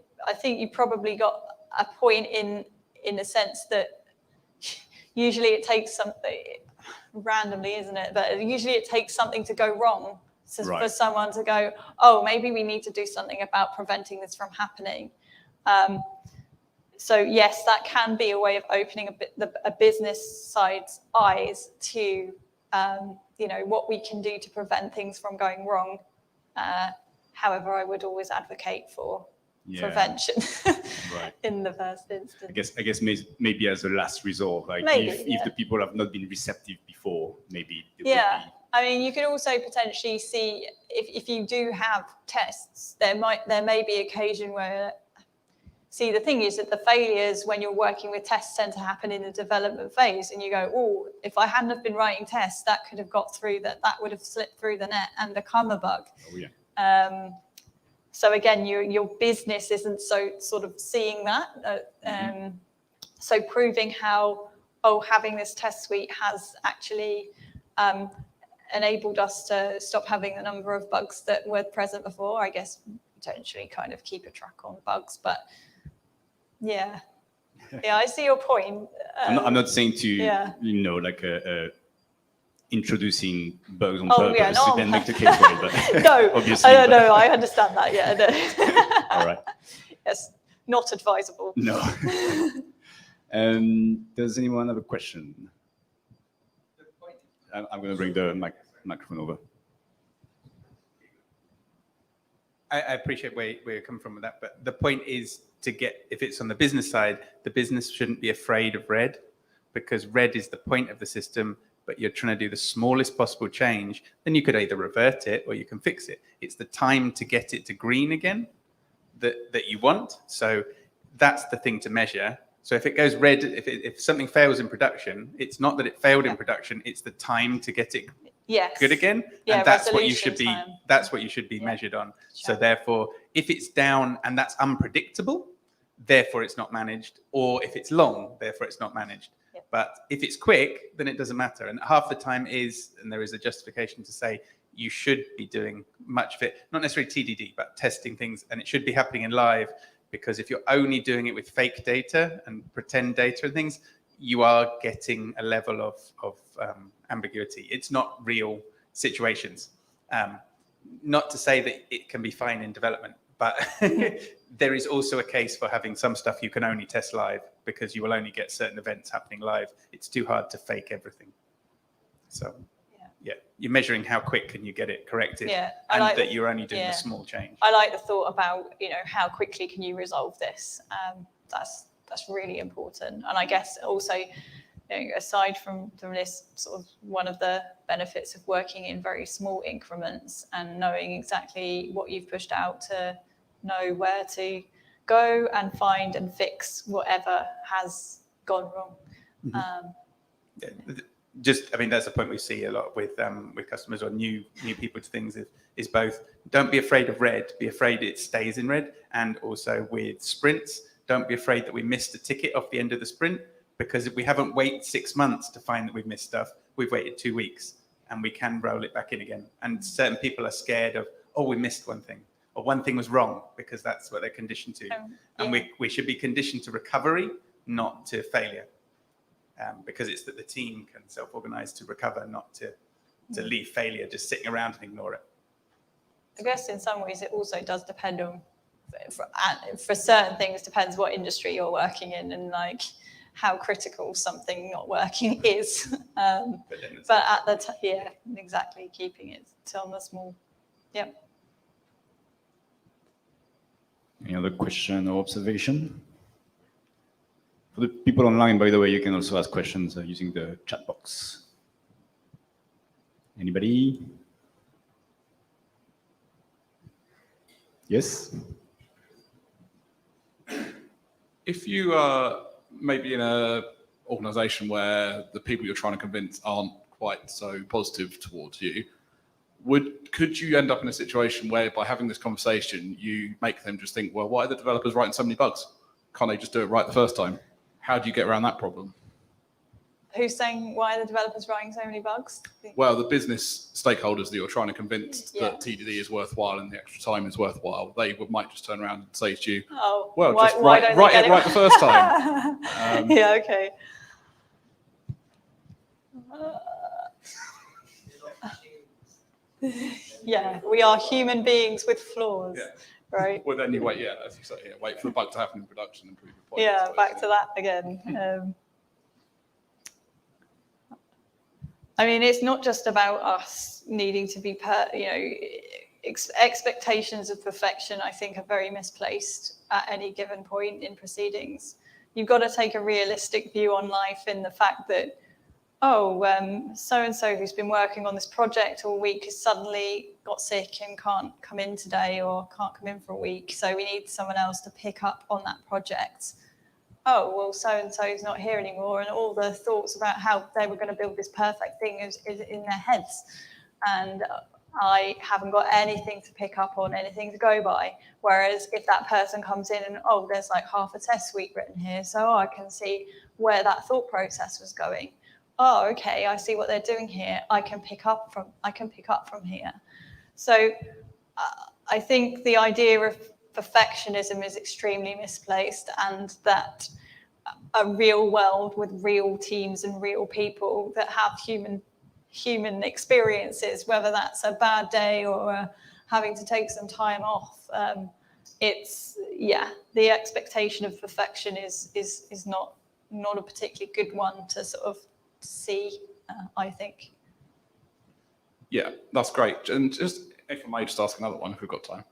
you probably got a point in the sense that usually it takes something randomly, isn't it? But usually it takes something to go wrong for someone to go, maybe we need to do something about preventing this from happening. So yes, that can be a way of opening a business side's eyes to, what we can do to prevent things from going wrong. However, I would always advocate for prevention in the first instance. I guess maybe as a last resort, if the people have not been receptive before, maybe it would be. I mean, you could also potentially see if you do have tests, there may be occasion where. See, the thing is that the failures when you're working with tests tend to happen in the development phase, and you go, if I hadn't have been writing tests, that could have got through, that would have slipped through the net and become a bug. So again, your business isn't so sort of seeing that. So proving how, having this test suite has actually enabled us to stop having the number of bugs that were present before, I guess, potentially kind of keep a track on bugs. But I see your point. I'm not saying to, introducing bugs on purpose and make the case for it, but no, obviously. No, I understand that. No. All right. Yes, not advisable. No. Does anyone have a question? I'm going to bring the microphone over. I appreciate where you're coming from with that, but the point is if it's on the business side, the business shouldn't be afraid of red, because red is the point of the system, but you're trying to do the smallest possible change. Then you could either revert it or you can fix it. It's the time to get it to green again that you want. So that's the thing to measure. So if it goes red, if something fails in production, it's not that it failed in production, it's the time to get it good again. And that's what you should be, measured on. Sure. So therefore, if it's down and that's unpredictable, therefore it's not managed. Or if it's long, therefore it's not managed. Yep. But if it's quick, then it doesn't matter. And half the time and there is a justification to say, you should be doing much of it, not necessarily TDD, but testing things. And it should be happening in live, because if you're only doing it with fake data and pretend data and things, you are getting a level of ambiguity. It's not real situations. Not to say that it can be fine in development, but there is also a case for having some stuff you can only test live, because you will only get certain events happening live. It's too hard to fake everything. So you're measuring how quick can you get it corrected, and that you're only doing a small change. I like the thought about, how quickly can you resolve this? That's really important. And I guess also, aside from this, sort of one of the benefits of working in very small increments and knowing exactly what you've pushed out, to know where to go and find and fix whatever has gone wrong. That's the point we see a lot with customers or new people to things is both, don't be afraid of red, be afraid it stays in red. And also with sprints, don't be afraid that we missed a ticket off the end of the sprint, because if we haven't waited 6 months to find that we've missed stuff, we've waited 2 weeks and we can roll it back in again. And certain people are scared of, we missed one thing, or one thing was wrong, because that's what they're conditioned to. And we should be conditioned to recovery, not to failure. Because it's that the team can self-organize to recover, not to leave failure just sitting around and ignore it. I guess in some ways it also does depend on for certain things, depends what industry you're working in and like how critical something not working is. But at the yeah, exactly, keeping it on the small. Yep. Any other question or observation? For the people online, by the way, you can also ask questions using the chat box. Anybody? Yes? If you are maybe in an organization where the people you're trying to convince aren't quite so positive towards you, could you end up in a situation where by having this conversation, you make them just think, well, why are the developers writing so many bugs? Can't they just do it right the first time? How do you get around that problem? Who's saying why are the developers writing so many bugs? Well, the business stakeholders that you're trying to convince that TDD is worthwhile and the extra time is worthwhile, they might just turn around and say to you, oh, well, why, just why write it right the first time. Yeah, okay. Yeah, we are human beings with flaws, right? Well, then you wait, as you say, wait for the bug to happen in production and prove your point. Yeah, back to that again. I mean, it's not just about us needing to be, expectations of perfection, I think, are very misplaced at any given point in proceedings. You've got to take a realistic view on life in the fact that, so-and-so who's been working on this project all week has suddenly got sick and can't come in today or can't come in for a week. So we need someone else to pick up on that project. Oh, well, so-and-so's not here anymore. And all the thoughts about how they were going to build this perfect thing is in their heads. And I haven't got anything to pick up on, anything to go by. Whereas if that person comes in and, there's like half a test suite written here, so I can see where that thought process was going. Oh, okay, I see what they're doing here. I can pick up from here. So I think the idea of perfectionism is extremely misplaced, and that a real world with real teams and real people that have human experiences, whether that's a bad day or having to take some time off, the expectation of perfection is not a particularly good one to sort of see, I think. Yeah, that's great. And just, if I may just ask another one, if we've got time.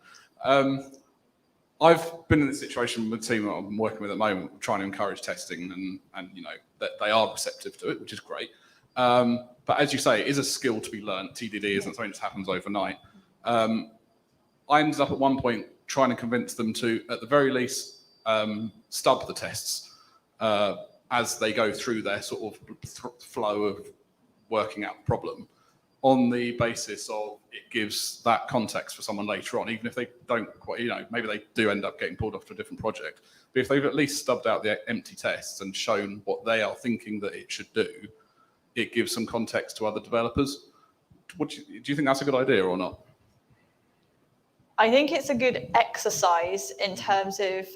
I've been in this situation with the team that I'm working with at the moment, trying to encourage testing, and that they are receptive to it, which is great. But as you say, it is a skill to be learned. TDD isn't something that happens overnight. I ended up at one point trying to convince them to, at the very least, stub the tests as they go through their sort of flow of working out the problem, on the basis of it gives that context for someone later on, even if they don't quite, maybe they do end up getting pulled off to a different project. But if they've at least stubbed out the empty tests and shown what they are thinking that it should do, it gives some context to other developers. Do you think that's a good idea or not? I think it's a good exercise in terms of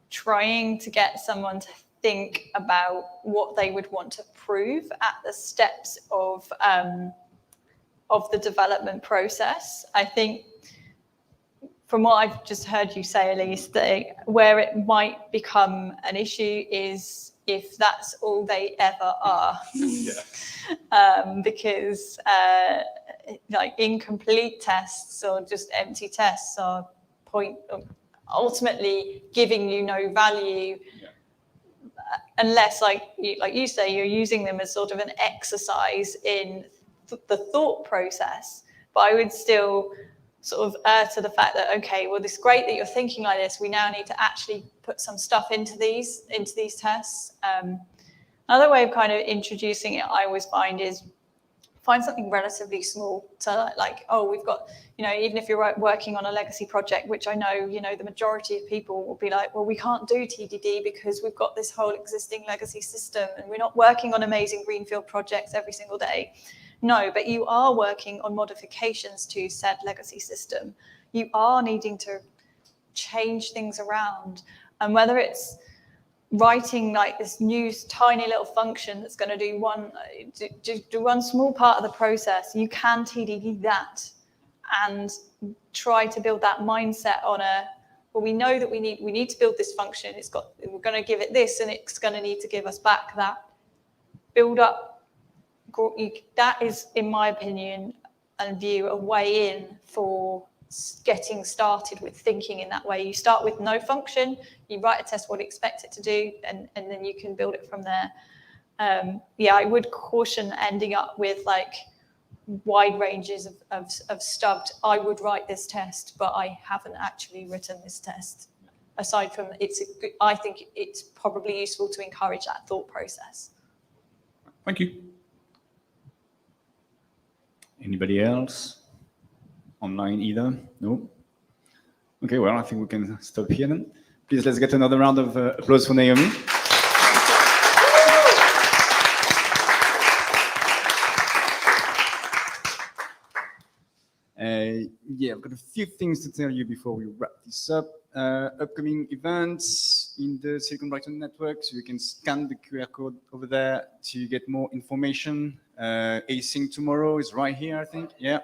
trying to get someone to think about what they would want to prove at the steps of the development process. I think from what I've just heard you say, Elise, that where it might become an issue is if that's all they ever are. Because like incomplete tests or just empty tests are ultimately giving you no value. Unless, like you say, you're using them as sort of an exercise in the thought process. But I would still sort of err to the fact that, okay, well, it's great that you're thinking like this. We now need to actually put some stuff into these tests. Another way of kind of introducing it, I always find, is find something relatively small. So like, we've got, even if you're working on a legacy project, which I know, the majority of people will be like, well, we can't do TDD because we've got this whole existing legacy system and we're not working on amazing greenfield projects every single day. No, but you are working on modifications to said legacy system. You are needing to change things around. And whether it's writing like this new tiny little function that's going to do one small part of the process, you can TDD that and try to build that mindset on well, we know that we need to build this function. We're going to give it this, and it's going to need to give us back that. Build up. That is, in my opinion and view, a way in for getting started with thinking in that way. You start with no function, you write a test what you expect it to do, and then you can build it from there. Yeah, I would caution ending up with like wide ranges of stubbed, I would write this test, but I haven't actually written this test. Aside from I think it's probably useful to encourage that thought process. Thank you. Anybody else? Online either? No? Okay, well, I think we can stop here then. Please, let's get another round of applause for Naomi. Yeah, I've got a few things to tell you before we wrap this up. Upcoming events in the Silicon Brighton network, so you can scan the QR code over there to get more information. Async tomorrow is right here, I think. Yeah.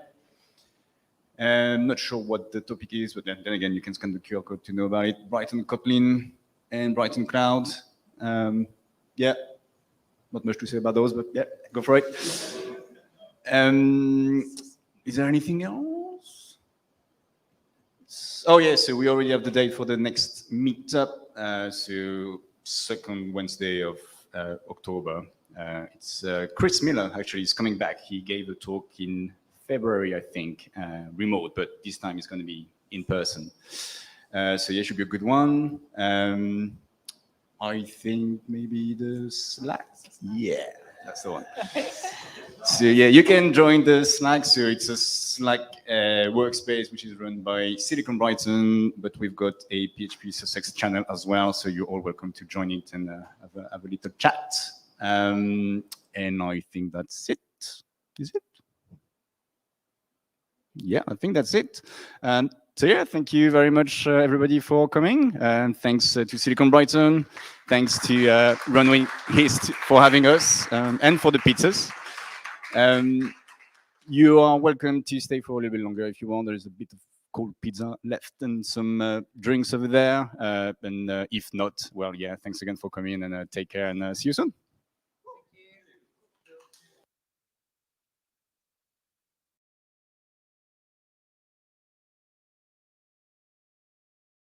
I'm not sure what the topic is, but then again, you can scan the QR code to know about it. Brighton Kotlin and Brighton Cloud. Yeah, not much to say about those, but yeah, go for it. Is there anything else? Oh yeah, so we already have the date for the next meetup. So second Wednesday of October. It's Chris Miller, actually, is coming back. He gave a talk in February, I think, remote, but this time it's going to be in person. So yeah, should be a good one. I think maybe the Slack. Yeah, that's the one. So yeah, you can join the Slack. So it's a Slack workspace which is run by Silicon Brighton, but we've got a PHP Sussex channel as well. So you're all welcome to join it and have a little chat. And I think that's it. Is it? Yeah, I think that's it. So yeah, thank you very much, everybody, for coming. And thanks to Silicon Brighton. Thanks to Runway East for having us and for the pizzas. You are welcome to stay for a little bit longer if you want. There is a bit of cold pizza left and some drinks over there. And if not, well, yeah, thanks again for coming and take care and see you soon.